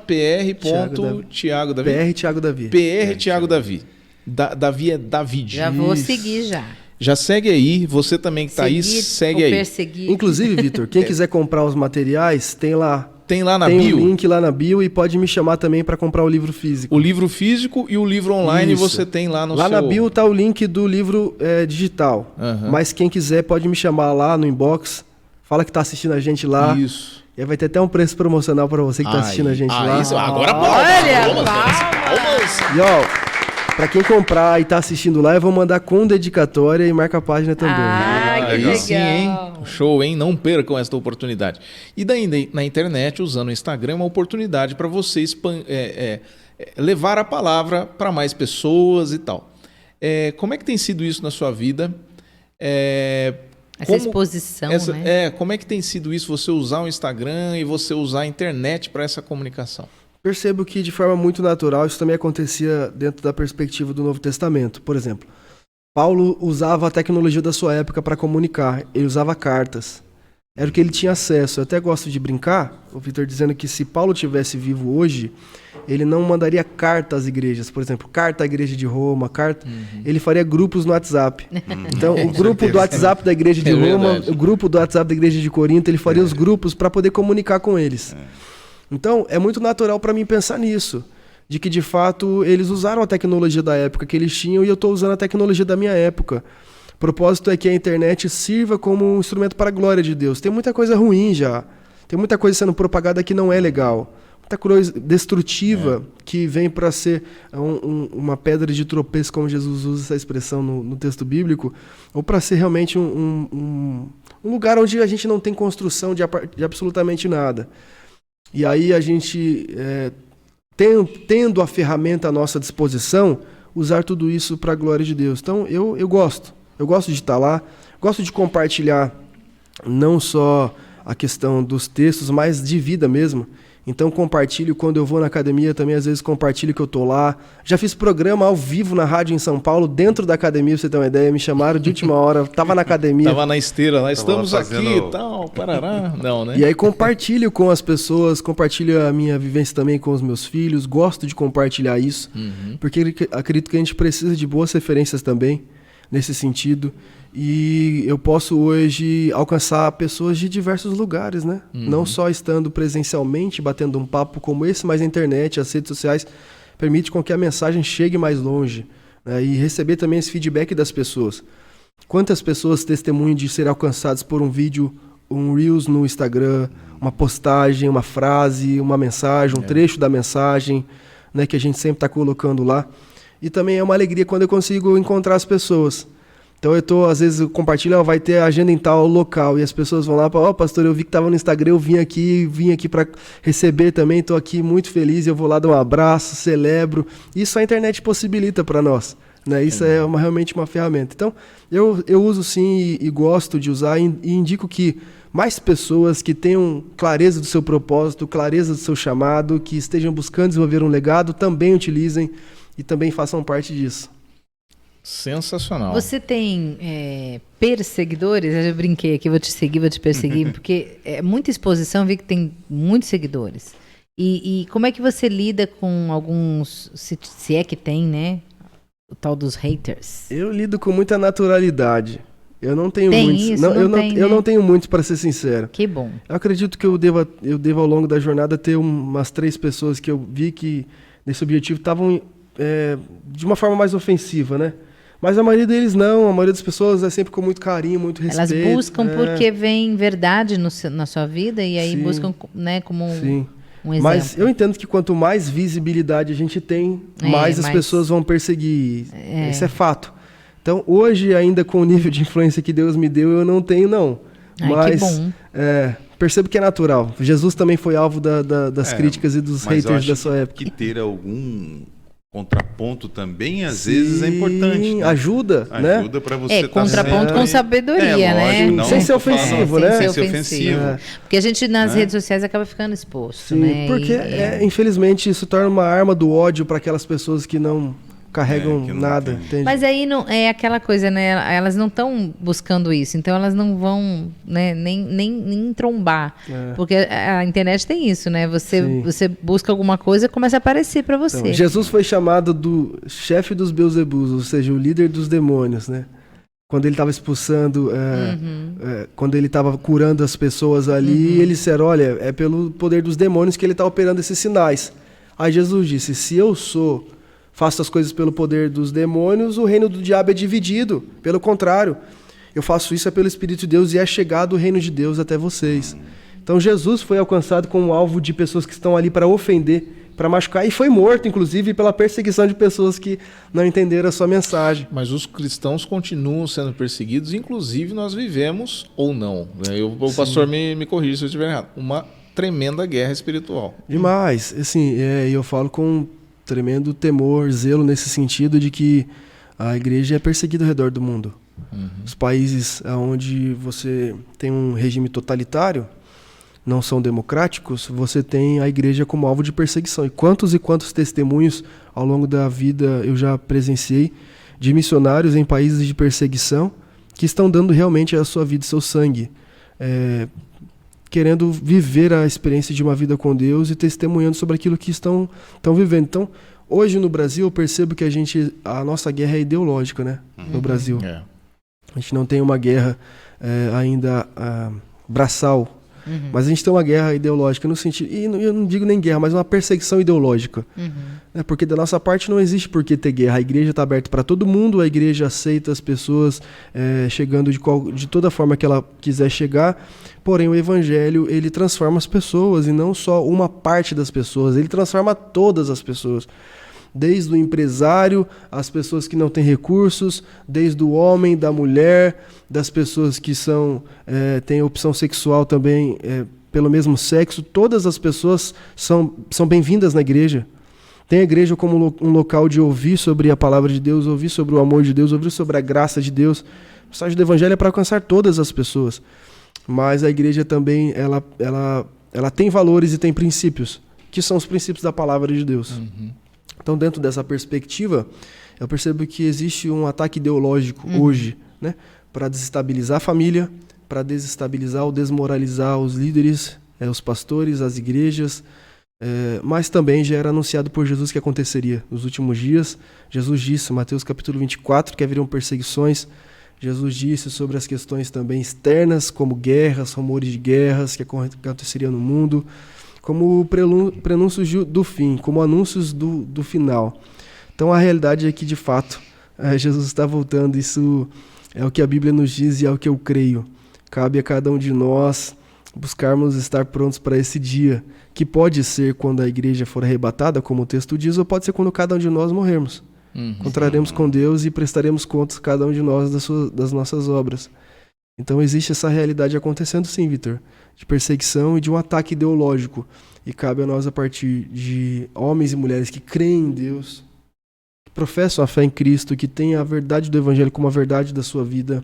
@pr.thiagodavi. PR Thiago Davi. PR Thiago Davi. Davi é David. Já vou seguir já. Já segue aí, você também que está aí, Seguir segue ou aí. perseguir. Inclusive, Vitor, quem quiser comprar os materiais, tem lá. Tem lá na Tem bio um link lá na bio e pode me chamar também para comprar o livro físico. o livro físico e o livro online Isso. você tem lá no Lá seu... na bio tá o link do livro digital. Aham. Mas quem quiser pode me chamar lá no inbox. Fala que tá assistindo a gente lá. Isso. E aí vai ter até um preço promocional para você que tá assistindo a gente lá. Isso, agora pode. Olha, Palmas. E ó, pra quem comprar e tá assistindo lá, eu vou mandar com dedicatória e marca a página também. Que Aí legal. sim, hein? Show, hein? Não percam esta oportunidade. E daí, na internet, usando o Instagram, é uma oportunidade para você levar a palavra para mais pessoas e tal. Como é que tem sido isso na sua vida? Essa exposição, né? Como é que tem sido isso, você usar o Instagram e você usar a internet para essa comunicação? Percebo que de forma muito natural isso também acontecia dentro da perspectiva do Novo Testamento. Por exemplo, Paulo usava a tecnologia da sua época para comunicar, ele usava cartas. Era o que ele tinha acesso. Eu até gosto de brincar, o Vitor dizendo que se Paulo tivesse vivo hoje, ele não mandaria carta às igrejas. Por exemplo, carta à igreja de Roma, carta. Ele faria grupos no WhatsApp. Então, o grupo do WhatsApp da igreja de Roma, verdade. o grupo do WhatsApp da igreja de Corinto, ele faria os grupos para poder comunicar com eles. Então, é muito natural para mim pensar nisso. De que, de fato, eles usaram a tecnologia da época que eles tinham e eu estou usando a tecnologia da minha época. O propósito é que a internet sirva como um instrumento para a glória de Deus. Tem muita coisa ruim já. Tem muita coisa sendo propagada que não é legal. Muita coisa destrutiva que vem para ser uma pedra de tropeço, como Jesus usa essa expressão no texto bíblico, ou para ser realmente um lugar onde a gente não tem construção de absolutamente nada. E aí a gente... tendo a ferramenta à nossa disposição, usar tudo isso para a glória de Deus. Então, eu gosto. Eu gosto de estar lá, gosto de compartilhar não só a questão dos textos, mas de vida mesmo. Então, compartilho quando eu vou na academia, também às vezes compartilho que eu estou lá. Já fiz programa ao vivo na rádio em São Paulo, dentro da academia, pra você ter uma ideia. Me chamaram de última hora, estava na academia. Tava na esteira lá, estamos fazendo... aqui e tal, parará. Não, né? E aí compartilho com as pessoas, compartilho a minha vivência também com os meus filhos, gosto de compartilhar isso, porque acredito que a gente precisa de boas referências também, nesse sentido. E eu posso hoje alcançar pessoas de diversos lugares, né? Não só estando presencialmente, batendo um papo como esse, mas a internet, as redes sociais, permite com que a mensagem chegue mais longe, né? E receber também esse feedback das pessoas. Quantas pessoas testemunham de ser alcançadas por um vídeo, um Reels no Instagram, uma postagem, uma frase, uma mensagem, um trecho da mensagem, né, que a gente sempre está colocando lá. E também é uma alegria quando eu consigo encontrar as pessoas. Então às vezes eu compartilho, vai ter agenda em tal local, e as pessoas vão lá para, pastor, eu vi que estava no Instagram, eu vim aqui para receber também, estou aqui muito feliz, eu vou lá dar um abraço, celebro. Isso a internet possibilita para nós, né? Isso é realmente uma ferramenta. Então eu uso sim e gosto de usar e indico que mais pessoas que tenham clareza do seu propósito, clareza do seu chamado, que estejam buscando desenvolver um legado, também utilizem e também façam parte disso. Sensacional. Você tem perseguidores? Eu já brinquei aqui, vou te seguir, vou te perseguir, porque é muita exposição, vi que tem muitos seguidores. E como é que você lida com alguns, se é que tem, né? O tal dos haters. Eu lido com muita naturalidade. Eu não tenho tem muitos. Isso, não, não eu, tem, não, né? eu não tenho muitos, para ser sincero. Que bom. Eu acredito que eu devo ao longo da jornada ter umas 3 pessoas que eu vi que nesse objetivo estavam de uma forma mais ofensiva, né? Mas a maioria deles não. A maioria das pessoas é sempre com muito carinho, muito respeito. Elas buscam porque vem verdade na sua vida e aí Sim. buscam, né, como Sim. um exemplo. Mas eu entendo que quanto mais visibilidade a gente tem, mais as pessoas vão perseguir. Isso é fato. Então, hoje, ainda com o nível de influência que Deus me deu, eu não tenho, não. Ai, que bom. Percebo que é natural. Jesus também foi alvo das críticas e dos haters da sua época. Que ter algum contraponto também, às vezes, é importante. Né? Ajuda, né? Ajuda para você contraponto com sabedoria, né? Lógico, sem ser ofensivo, né? Sem ser ofensivo. Porque a gente, nas redes sociais, acaba ficando exposto, Sim, né? Porque, infelizmente, isso torna uma arma do ódio para aquelas pessos que não carregam que não nada. entende. Mas aí não é aquela coisa, né? Elas não estão buscando isso, então elas não vão, né, nem trombar. Porque a internet tem isso, né? Você busca alguma coisa e começa a aparecer para você. Então, Jesus foi chamado do chefe dos Beelzebus, ou seja, o líder dos demônios, né? Quando ele estava expulsando, quando ele estava curando as pessoas ali, eles disseram, olha, é pelo poder dos demônios que ele está operando esses sinais. Aí Jesus disse, se eu faço as coisas pelo poder dos demônios, o reino do diabo é dividido. Pelo contrário, eu faço isso pelo Espírito de Deus e é chegado o reino de Deus até vocês. Então Jesus foi alcançado como alvo de pessoas que estão ali para ofender, para machucar, e foi morto, inclusive, pela perseguição de pessoas que não entenderam a sua mensagem. Mas os cristãos continuam sendo perseguidos, inclusive nós vivemos, ou não, né? O pastor me corrige se eu estiver errado, uma tremenda guerra espiritual. Demais. Assim, eu falo com tremendo temor, zelo nesse sentido de que a igreja é perseguida ao redor do mundo. Os países onde você tem um regime totalitário, não são democráticos, você tem a igreja como alvo de perseguição. E quantos testemunhos ao longo da vida eu já presenciei de missionários em países de perseguição que estão dando realmente a sua vida, seu sangue, querendo viver a experiência de uma vida com Deus e testemunhando sobre aquilo que estão vivendo. Então, hoje no Brasil, eu percebo que a nossa guerra é ideológica, né? No Brasil. A gente não tem uma guerra ainda braçal, mas a gente tem uma guerra ideológica no sentido, e eu não digo nem guerra, mas uma perseguição ideológica. Porque da nossa parte não existe por que ter guerra. A igreja está aberta para todo mundo, a igreja aceita as pessoas chegando de toda forma que ela quiser chegar, porém o evangelho ele transforma as pessoas e não só uma parte das pessoas, ele transforma todas as pessoas. Desde o empresário, as pessoas que não têm recursos, desde o homem, da mulher, das pessoas que têm opção sexual também pelo mesmo sexo, todas as pessoas são bem-vindas na igreja. Tem a igreja como um local de ouvir sobre a palavra de Deus, ouvir sobre o amor de Deus, ouvir sobre a graça de Deus. A mensagem do evangelho é para alcançar todas as pessoas. Mas a igreja também ela tem valores e tem princípios, que são os princípios da palavra de Deus. Então, dentro dessa perspectiva, eu percebo que existe um ataque ideológico hoje, né, para desestabilizar a família, para desestabilizar ou desmoralizar os líderes, os pastores, as igrejas, mas também já era anunciado por Jesus que aconteceria nos últimos dias. Jesus disse, Mateus capítulo 24, que haveriam perseguições. Jesus disse sobre as questões também externas, como guerras, rumores de guerras que aconteceriam no mundo, como prenúncios do fim, como anúncios do final. Então a realidade é que, de fato, Jesus está voltando. Isso é o que a Bíblia nos diz e é o que eu creio. Cabe a cada um de nós buscarmos estar prontos para esse dia, que pode ser quando a igreja for arrebatada, como o texto diz, ou pode ser quando cada um de nós morrermos. Encontraremos com Deus e prestaremos contas, cada um de nós, das nossas obras. Então existe essa realidade acontecendo sim, Vitor, de perseguição e de um ataque ideológico. E cabe a nós, a partir de homens e mulheres que creem em Deus, que professam a fé em Cristo, que têm a verdade do Evangelho como a verdade da sua vida,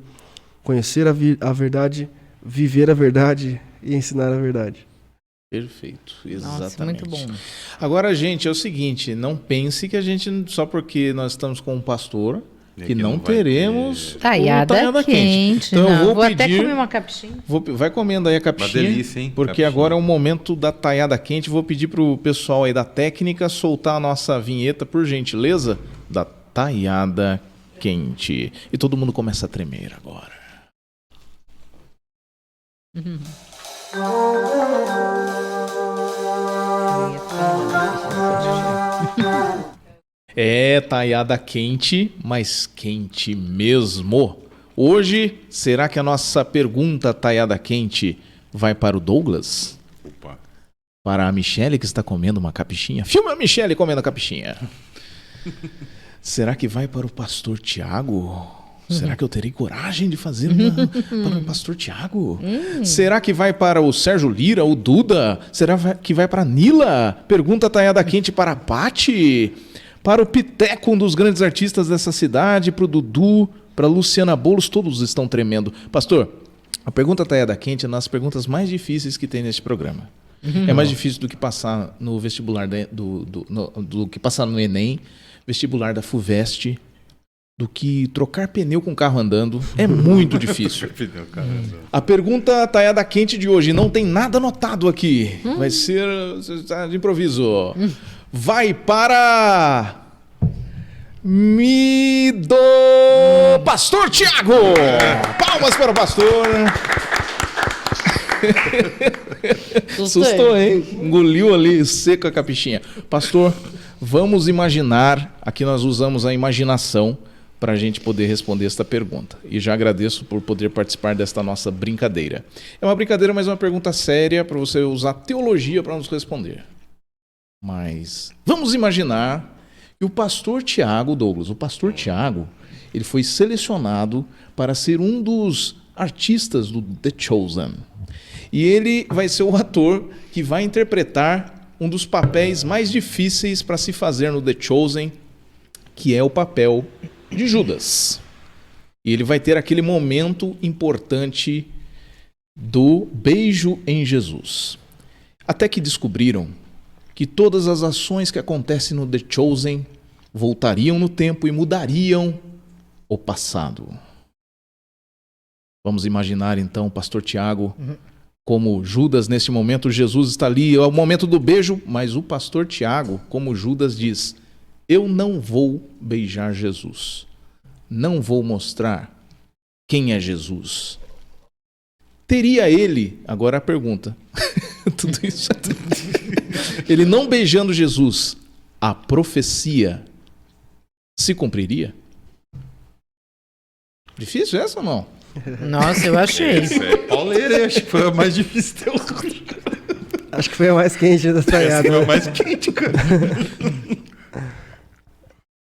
conhecer a verdade viver a verdade e ensinar a verdade. Perfeito, exatamente. Nossa, muito bom. Agora, gente, é o seguinte, não pense que a gente, só porque nós estamos com um pastor, que não teremos taiada quente. Então não, eu vou até pedir, comer uma capixinha. Vai comendo aí a capixinha. Uma delícia, hein? Porque capixinha. agora é o momento da taiada quente. Vou pedir pro pessoal aí da técnica soltar a nossa vinheta, por gentileza, da taiada quente. E todo mundo começa a tremer agora. É taiada quente, mas quente mesmo. Hoje, será que a nossa pergunta taiada quente vai para o Douglas? Opa. Para a Michele, que está comendo uma capixinha? Filma a Michele comendo a capixinha. Será que vai para o pastor Tiago? Será que eu terei coragem de fazer para o pastor Tiago? Será que vai para o Sérgio Lira, o Duda? Será que vai para a Nila? Pergunta taiada quente para a Pati. Para o Piteco, um dos grandes artistas dessa cidade. Para o Dudu, para a Luciana Boulos, todos estão tremendo. Pastor, a pergunta taiada quente é uma das perguntas mais difíceis que tem neste programa. É mais difícil do que passar no vestibular do que passar no Enem, vestibular da FUVEST, do que trocar pneu com carro andando. É muito difícil. A pergunta taiada quente de hoje não tem nada anotado aqui. Vai ser de improviso. Vai para Pastor Tiago. Palmas para o pastor. Assustou, hein? Engoliu ali seco a capixinha. Pastor, vamos imaginar. Aqui nós usamos a imaginação para a gente poder responder esta pergunta. E já agradeço por poder participar desta nossa brincadeira. É uma brincadeira, mas é uma pergunta séria para você usar teologia para nos responder. Mas vamos imaginar que o pastor Tiago, Douglas, o pastor Tiago, ele foi selecionado para ser um dos artistas do The Chosen. E ele vai ser o ator que vai interpretar um dos papéis mais difíceis para se fazer no The Chosen, que é o papel de Judas. E ele vai ter aquele momento importante do beijo em Jesus. Até que descobriram que todas as ações que acontecem no The Chosen voltariam no tempo e mudariam o passado. Vamos imaginar então o pastor Tiago como Judas nesse momento. Jesus está ali, é o momento do beijo, mas o pastor Tiago, como Judas, diz: eu não vou beijar Jesus. Não vou mostrar quem é Jesus. Teria ele, agora a pergunta, tudo isso, ele não beijando Jesus, a profecia se cumpriria? Difícil essa ou não? Nossa, eu achei. Pauleira, acho que foi a mais difícil. Acho que foi a mais quente da taiada. Foi a mais quente, cara.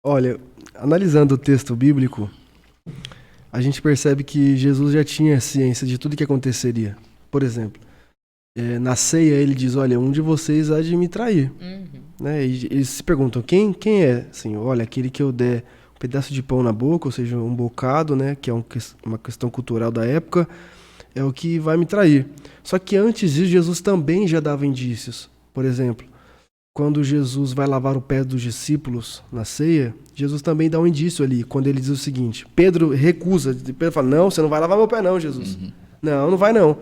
Olha, analisando o texto bíblico, a gente percebe que Jesus já tinha ciência de tudo que aconteceria. Por exemplo, na ceia ele diz: olha, um de vocês há de me trair. Né? E eles se perguntam: quem é, Senhor? Olha, aquele que eu der um pedaço de pão na boca, ou seja, um bocado, né? Que é uma questão cultural da época, é o que vai me trair. Só que antes disso, Jesus também já dava indícios. Por exemplo, quando Jesus vai lavar o pé dos discípulos na ceia, Jesus também dá um indício ali, quando ele diz o seguinte: Pedro recusa. Pedro fala: não, você não vai lavar meu pé não, Jesus. Não vai não.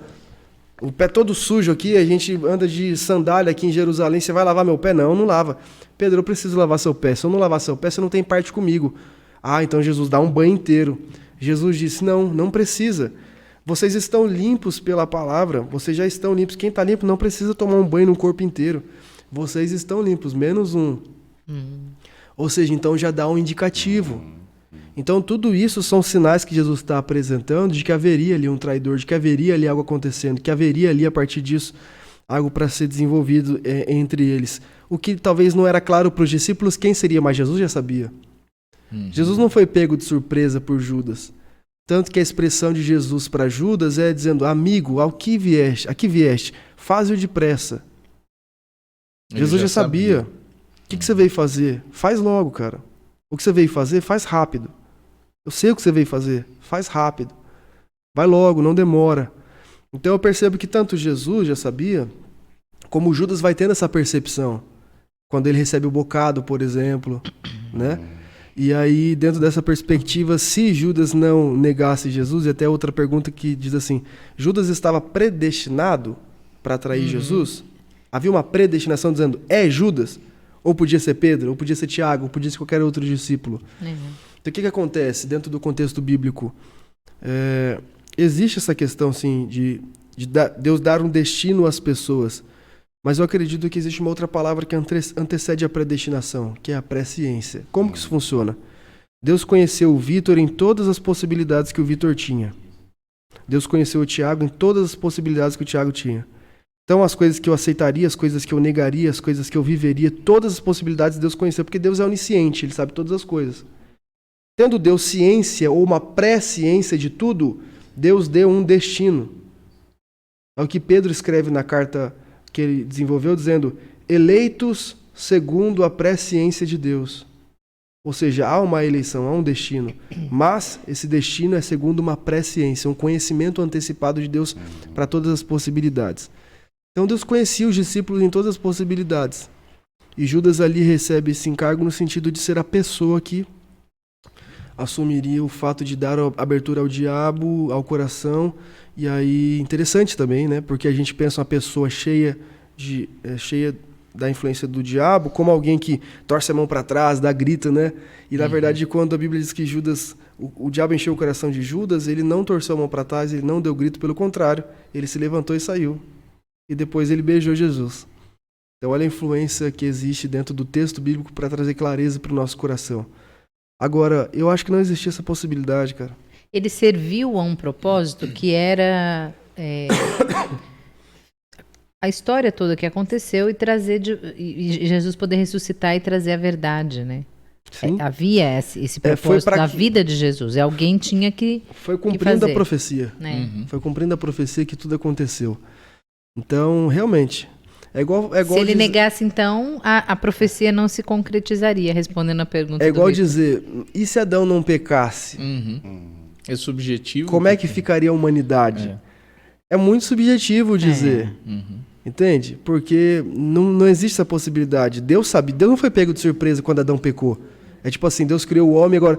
O pé todo sujo aqui, a gente anda de sandália aqui em Jerusalém, você vai lavar meu pé? Não lava. Pedro, eu preciso lavar seu pé. Se eu não lavar seu pé, você não tem parte comigo. Ah, então Jesus dá um banho inteiro. Jesus disse: não precisa. Vocês estão limpos pela palavra, vocês já estão limpos. Quem está limpo não precisa tomar um banho no corpo inteiro. Vocês estão limpos, menos um. Ou seja, então já dá um indicativo. Então tudo isso são sinais que Jesus está apresentando de que haveria ali um traidor, de que haveria ali algo acontecendo, que haveria ali a partir disso algo para ser desenvolvido entre eles. O que talvez não era claro para os discípulos quem seria, mas Jesus já sabia. Jesus não foi pego de surpresa por Judas. Tanto que a expressão de Jesus para Judas é dizendo: amigo, aqui vieste, faze-o depressa. Jesus já sabia. O que você veio fazer? Faz logo, cara. O que você veio fazer, faz rápido. Eu sei o que você veio fazer, faz rápido. Vai logo, não demora. Então eu percebo que tanto Jesus já sabia, como Judas vai tendo essa percepção. Quando ele recebe o bocado, por exemplo, né? E aí, dentro dessa perspectiva, se Judas não negasse Jesus, e até outra pergunta que diz assim, Judas estava predestinado para trair Jesus? Havia uma predestinação dizendo, é Judas? Ou podia ser Pedro, ou podia ser Tiago, ou podia ser qualquer outro discípulo. Então o que acontece dentro do contexto bíblico? Existe essa questão, sim, de Deus dar um destino às pessoas. Mas eu acredito que existe uma outra palavra que antecede a predestinação, que é a presciência. Como que isso funciona? Deus conheceu o Vitor em todas as possibilidades que o Vitor tinha. Deus conheceu o Tiago em todas as possibilidades que o Tiago tinha. Então as coisas que eu aceitaria, as coisas que eu negaria, as coisas que eu viveria, todas as possibilidades Deus conheceu, porque Deus é onisciente, Ele sabe todas as coisas. Tendo Deus ciência ou uma presciência de tudo, Deus deu um destino. É o que Pedro escreve na carta que ele desenvolveu, dizendo, eleitos segundo a presciência de Deus. Ou seja, há uma eleição, há um destino, mas esse destino é segundo uma presciência, um conhecimento antecipado de Deus para todas as possibilidades. Então Deus conhecia os discípulos em todas as possibilidades. E Judas ali recebe esse encargo no sentido de ser a pessoa que assumiria o fato de dar abertura ao diabo, ao coração. E aí, interessante também, né? Porque a gente pensa uma pessoa cheia da influência do diabo como alguém que torce a mão para trás, dá grito, né? E na verdade, quando a Bíblia diz que Judas, o diabo encheu o coração de Judas, ele não torceu a mão para trás, ele não deu grito, pelo contrário, ele se levantou e saiu. E depois ele beijou Jesus. Então olha a influência que existe dentro do texto bíblico para trazer clareza para o nosso coração. Agora, eu acho que não existia essa possibilidade, cara. Ele serviu a um propósito que era a história toda que aconteceu e Jesus poder ressuscitar e trazer a verdade, né? Havia esse propósito da vida de Jesus. Alguém tinha que foi cumprindo a profecia. Foi cumprindo a profecia que tudo aconteceu. Então, realmente, é igual se ele negasse, então, a profecia não se concretizaria, respondendo a pergunta. É igual dizer, e se Adão não pecasse? É subjetivo. Como é que ficaria a humanidade? É muito subjetivo dizer. Entende? Porque não existe essa possibilidade. Deus sabe. Deus não foi pego de surpresa quando Adão pecou. É tipo assim, Deus criou o homem agora.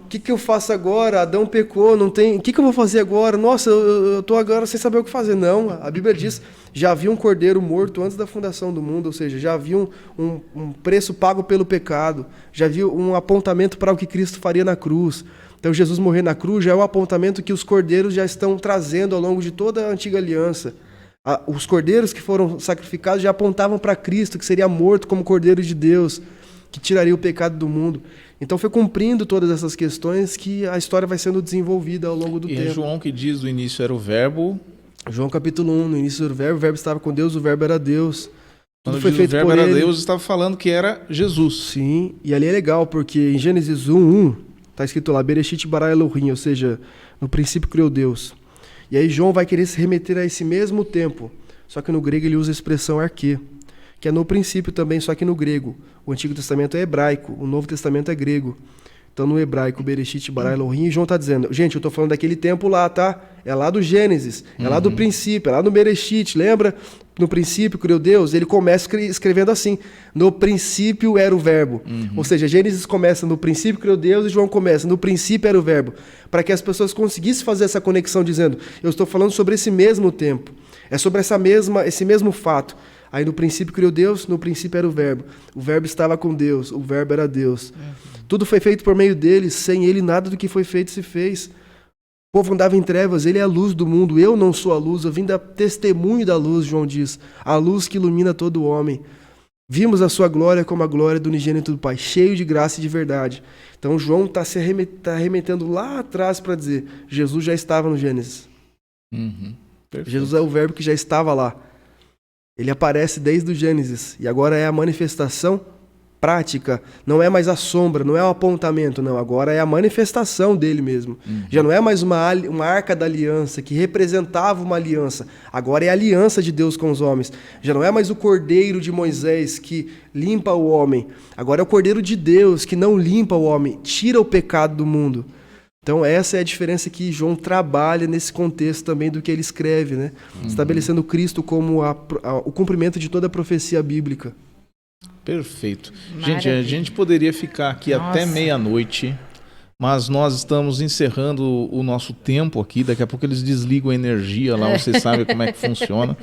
O que eu faço agora? Adão pecou, não tem. O que eu vou fazer agora? Nossa, eu tô agora sem saber o que fazer. Não, a Bíblia diz, já havia um cordeiro morto antes da fundação do mundo, ou seja, já havia um preço pago pelo pecado, já havia um apontamento para o que Cristo faria na cruz. Então Jesus morrer na cruz já é o apontamento que os cordeiros já estão trazendo ao longo de toda a antiga aliança. Os cordeiros que foram sacrificados já apontavam para Cristo, que seria morto como cordeiro de Deus, que tiraria o pecado do mundo. Então foi cumprindo todas essas questões que a história vai sendo desenvolvida ao longo do tempo. E João que diz no início era o verbo. João capítulo 1, no início era o verbo estava com Deus, o verbo era Deus. Tudo foi feito por ele. O verbo era Deus, estava falando que era Jesus. Sim, e ali é legal, porque em Gênesis 1, está escrito lá, Bereshit bara Elohim, ou seja, no princípio criou Deus. E aí João vai querer se remeter a esse mesmo tempo, só que no grego ele usa a expressão arquê, que é no princípio também, só que no grego. O Antigo Testamento é hebraico, o Novo Testamento é grego. Então no hebraico, Bereshit bara Elohim, João está dizendo, gente, eu estou falando daquele tempo lá, tá? É lá do Gênesis, é lá do princípio, é lá no Bereshit, lembra? No princípio criou Deus, ele começa escrevendo assim, no princípio era o verbo. Ou seja, Gênesis começa no princípio criou Deus e João começa, no princípio era o verbo. Para que as pessoas conseguissem fazer essa conexão dizendo, eu estou falando sobre esse mesmo tempo, é sobre esse mesmo fato. Aí no princípio criou Deus, no princípio era o verbo estava com Deus, o verbo era Deus. Tudo foi feito por meio dele, sem ele nada do que foi feito se fez. O povo andava em trevas, ele é a luz do mundo, eu não sou a luz, eu vim dar testemunho da luz, João diz, a luz que ilumina todo homem. Vimos a sua glória como a glória do unigênito do Pai, cheio de graça e de verdade. Então João está remetendo lá atrás para dizer, Jesus já estava no Gênesis. Jesus é o verbo que já estava lá. Ele aparece desde o Gênesis e agora é a manifestação prática, não é mais a sombra, não é o apontamento, não, agora é a manifestação dele mesmo. Já não é mais uma arca da aliança que representava uma aliança, agora é a aliança de Deus com os homens. Já não é mais o cordeiro de Moisés que limpa o homem, agora é o cordeiro de Deus que não limpa o homem, tira o pecado do mundo. Então essa é a diferença que João trabalha nesse contexto também do que ele escreve, né? Estabelecendo Cristo como o cumprimento de toda a profecia bíblica. Perfeito. Maravilha. Gente, a gente poderia ficar aqui até meia-noite, mas nós estamos encerrando o nosso tempo aqui. Daqui a pouco eles desligam a energia lá, vocês sabem como é que funciona.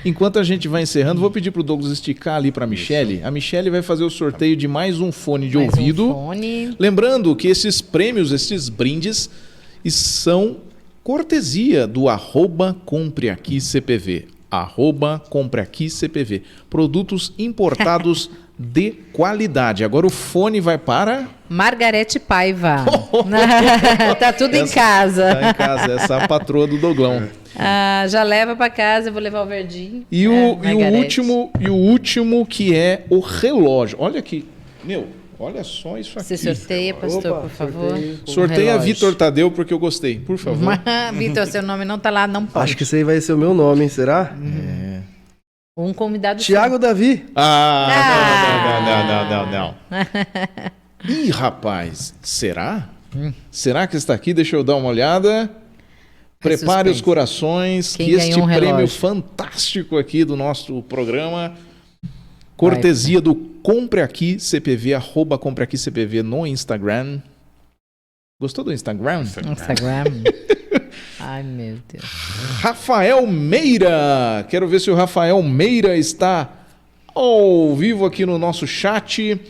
Enquanto a gente vai encerrando, vou pedir para o Douglas esticar ali para a Michele. A Michele vai fazer o sorteio de mais um fone de ouvido. Lembrando que esses prêmios, esses brindes, são cortesia do @CompreAqui_CPV. @CompreAqui_CPV. Produtos importados de qualidade. Agora o fone vai para... Margarete Paiva. Tá tudo em casa. Tá em casa, essa é a patroa do Doglão. Já leva para casa, eu vou levar o verdinho. E o último que é o relógio. Olha aqui, olha só isso aqui. Você sorteia, pastor, por favor. Sorteia Vitor Tadeu, porque eu gostei, por favor. Vitor, seu nome não tá lá, não pode. Acho que esse aí vai ser o meu nome, hein? Será? Um convidado... Tiago Davi. Não. Ih, rapaz, será? Será que está aqui? Deixa eu dar uma olhada. Prepare os corações, que este prêmio fantástico aqui do nosso programa, cortesia do Compre Aqui CPV, @CompreAqui_CPV no Instagram. Gostou do Instagram? Ai, meu Deus. Rafael Meira. Quero ver se o Rafael Meira está ao vivo aqui no nosso chat.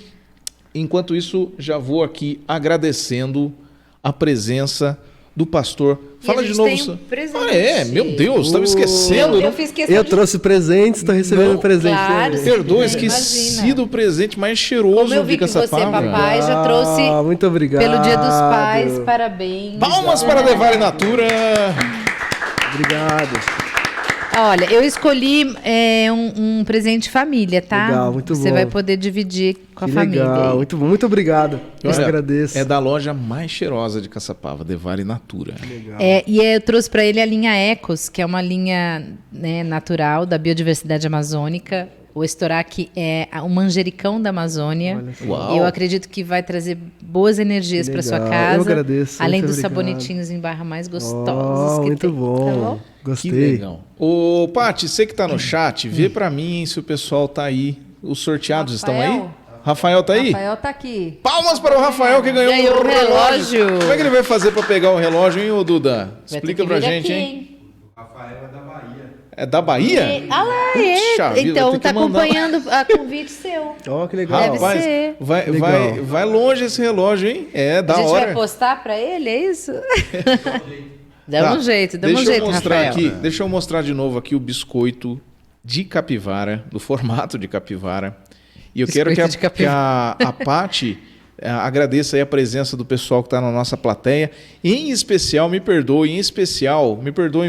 Enquanto isso, já vou aqui agradecendo a presença do pastor. Fala de novo. Tem um presente. Meu Deus, estava esquecendo. Eu fiz questão Eu trouxe presentes, estou recebendo presente. Claro, Perdoa, esqueci do presente mais cheiroso. Como eu vi de que você é Caçapava. papai, já trouxe Muito obrigado. pelo Dia dos Pais, parabéns. Palmas para Devale Natura. Obrigado. Olha, eu escolhi um presente família, tá? Legal, muito bom. Você vai poder dividir com a Que família. legal, aí. muito bom, muito obrigado. Eu Olha, agradeço. É da loja mais cheirosa de Caçapava, Devale Natura. Legal. Eu trouxe para ele a linha Ecos, que é uma linha natural da biodiversidade amazônica. O Estorac é o manjericão da Amazônia. Uau. Eu acredito que vai trazer boas energias para sua casa. Eu agradeço. Além muito dos obrigado. sabonetinhos em barra mais gostosos que muito tem. bom. Tá bom? Gostei. Que legal. Ô, Paty, você que tá no chat, vê pra mim se o pessoal tá aí. Os sorteados estão aí? Rafael tá aí? Rafael tá aqui. Palmas para o Rafael que ganhou Ganhou um o relógio. Como é que ele vai fazer pra pegar o relógio, hein, ô Duda? Vai ter Explica que pra vir gente, aqui, hein? É da Bahia? Ah lá, Puxa vida, então vai ter tá que mandar. acompanhando a convite seu. Ó, que legal. Deve Rapaz, ser. vai vai longe esse relógio, hein? É da A gente hora. vai postar pra ele, é isso? Dá um jeito, Deixa eu mostrar Rafael. aqui, deixa eu mostrar de novo aqui o biscoito de capivara, do formato de capivara. E eu quero que a Paty agradeça aí a presença do pessoal que está na nossa plateia. Em especial, me perdoem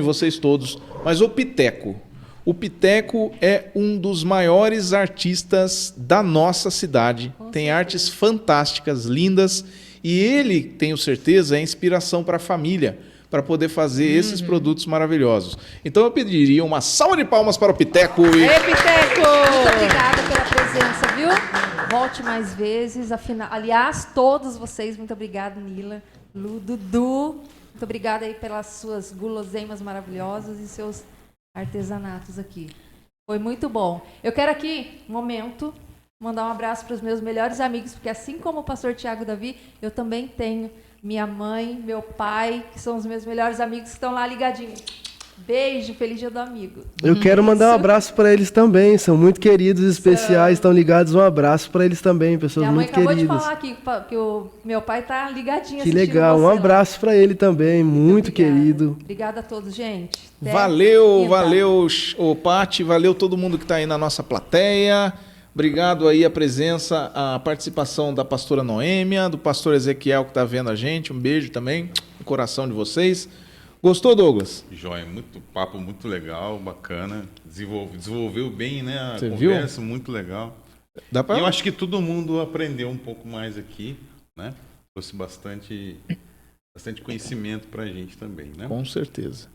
vocês todos, mas o Piteco. O Piteco é um dos maiores artistas da nossa cidade. Tem artes fantásticas, lindas, e ele, tenho certeza, é inspiração para a família, para poder fazer esses produtos maravilhosos. Então eu pediria uma salva de palmas para o Piteco. Ei, Piteco! Muito obrigada pela presença, viu? Volte mais vezes. Aliás, todos vocês, muito obrigada, Nila, Lu, Dudu. Muito obrigada aí pelas suas guloseimas maravilhosas e seus artesanatos aqui. Foi muito bom. Eu quero aqui, mandar um abraço para os meus melhores amigos, porque assim como o pastor Tiago Davi, eu também tenho minha mãe, meu pai, que são os meus melhores amigos que estão lá ligadinhos. Beijo, feliz dia do amigo. Eu quero mandar um abraço para eles também, são muito queridos, especiais, estão ligados. Um abraço para eles também, pessoas Minha mãe muito acabou queridas. de falar aqui que o meu pai tá ligadinho. Que assistindo legal, você um lá. abraço para ele também, muito querido. Obrigada a todos, gente. Até Valeu, quinta. valeu, ô Paty, valeu todo mundo que está aí na nossa plateia. Obrigado aí a presença, a participação da pastora Noêmia, do pastor Ezequiel que está vendo a gente. Um beijo também no coração de vocês. Gostou, Douglas? Joia, papo muito legal, bacana. Desenvolveu bem, né? A Você conversa, muito legal. Dá pra... E eu acho que todo mundo aprendeu um pouco mais aqui, né? Trouxe bastante conhecimento pra gente também, né? Com certeza.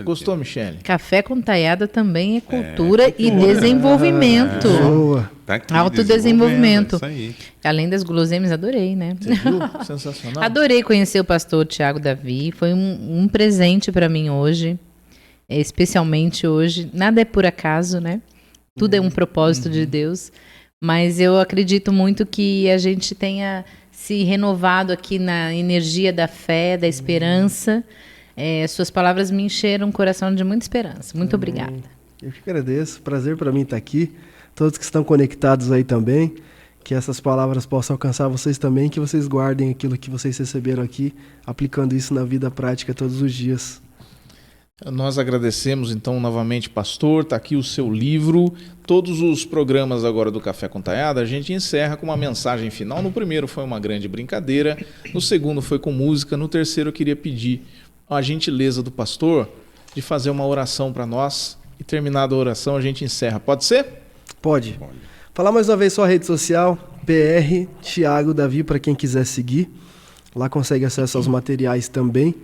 Gostou, Michele? Café com Taiada também é cultura e desenvolvimento. Boa. Tá aqui, Autodesenvolvimento. isso aí. Além das guloseimas, adorei, né? Você viu? Sensacional. Adorei conhecer o pastor Tiago Davi. Foi um presente para mim hoje. Especialmente hoje. Nada é por acaso, né? Tudo é um propósito de Deus. Mas eu acredito muito que a gente tenha se renovado aqui na energia da fé, da esperança. Suas palavras me encheram o coração de muita esperança. Muito obrigada. Eu que agradeço. Prazer para mim estar aqui. Todos que estão conectados aí também. Que essas palavras possam alcançar vocês também. Que vocês guardem aquilo que vocês receberam aqui, aplicando isso na vida prática todos os dias. Nós agradecemos então novamente, pastor, está aqui o seu livro. Todos os programas agora do Café com Taiada a gente encerra com uma mensagem final. No primeiro foi uma grande brincadeira, no segundo foi com música, no terceiro eu queria pedir a gentileza do pastor de fazer uma oração para nós e terminada a oração a gente encerra. Pode ser? Pode. Falar mais uma vez só a rede social, PR Tiago Davi, para quem quiser seguir. Lá consegue acesso aos materiais também.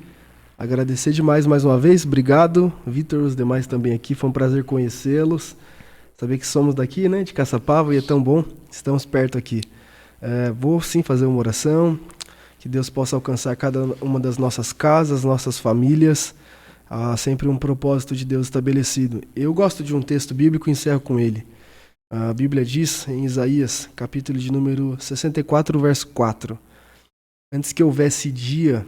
Agradecer demais mais uma vez, obrigado, Vitor, os demais também aqui, foi um prazer conhecê-los, saber que somos daqui, né, de Caçapava, e é tão bom, estamos perto aqui. Vou sim fazer uma oração, que Deus possa alcançar cada uma das nossas casas, nossas famílias, há sempre um propósito de Deus estabelecido. Eu gosto de um texto bíblico e encerro com ele. A Bíblia diz em Isaías, capítulo de número 64, verso 4, antes que houvesse dia,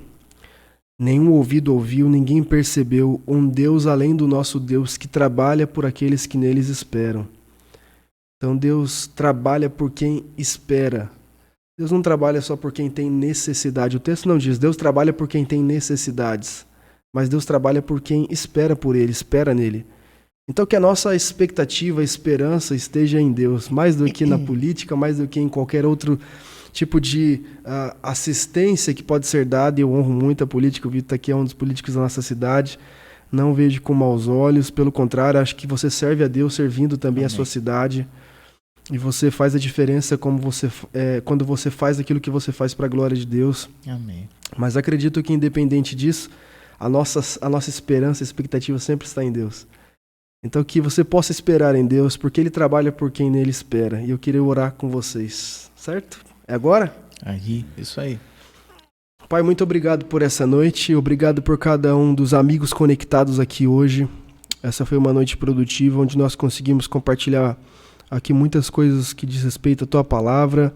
nenhum ouvido ouviu, ninguém percebeu um Deus além do nosso Deus que trabalha por aqueles que neles esperam. Então Deus trabalha por quem espera. Deus não trabalha só por quem tem necessidade. O texto não diz, Deus trabalha por quem tem necessidades. Mas Deus trabalha por quem espera por Ele, espera nele. Então que a nossa expectativa, a esperança esteja em Deus, mais do que na política, mais do que em qualquer outro tipo de assistência que pode ser dada, e eu honro muito a política, o Vitor aqui é um dos políticos da nossa cidade, não vejo com maus olhos, pelo contrário, acho que você serve a Deus servindo também a sua cidade, e você faz a diferença quando você faz aquilo que você faz para a glória de Deus. Amém. Mas acredito que independente disso, a nossa esperança, a expectativa sempre está em Deus. Então que você possa esperar em Deus, porque Ele trabalha por quem nele espera, e eu queria orar com vocês, certo? É agora? Aí, isso aí. Pai, muito obrigado por essa noite, obrigado por cada um dos amigos conectados aqui hoje. Essa foi uma noite produtiva, onde nós conseguimos compartilhar aqui muitas coisas que diz respeito à Tua palavra,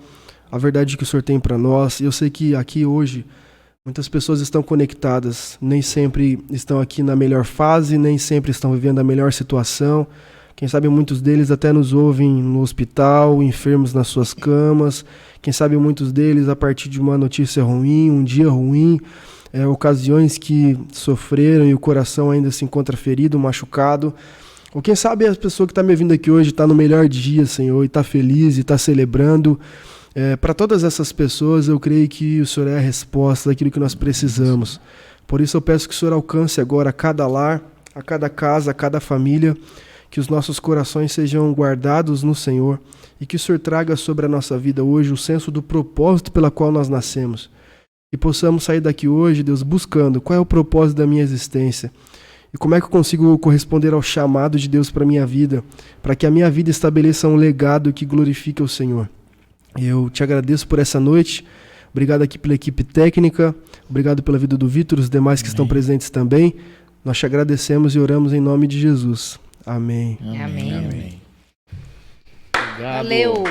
a verdade que o Senhor tem para nós. Eu sei que aqui hoje muitas pessoas estão conectadas, nem sempre estão aqui na melhor fase, nem sempre estão vivendo a melhor situação. Quem sabe muitos deles até nos ouvem no hospital, enfermos nas suas camas. Quem sabe muitos deles a partir de uma notícia ruim, um dia ruim, ocasiões que sofreram e o coração ainda se encontra ferido, machucado. Ou quem sabe a pessoa que está me ouvindo aqui hoje está no melhor dia, Senhor, e está feliz e está celebrando. Para todas essas pessoas, eu creio que o Senhor é a resposta daquilo que nós precisamos. Por isso eu peço que o Senhor alcance agora a cada lar, a cada casa, a cada família, que os nossos corações sejam guardados no Senhor e que o Senhor traga sobre a nossa vida hoje o senso do propósito pela qual nós nascemos. E possamos sair daqui hoje, Deus, buscando qual é o propósito da minha existência e como é que eu consigo corresponder ao chamado de Deus para a minha vida, para que a minha vida estabeleça um legado que glorifique o Senhor. Eu te agradeço por essa noite, obrigado aqui pela equipe técnica, obrigado pela vida do Vitor, os demais que estão presentes também. Nós te agradecemos e oramos em nome de Jesus. Amém. Amém. Amém. Obrigado. Valeu.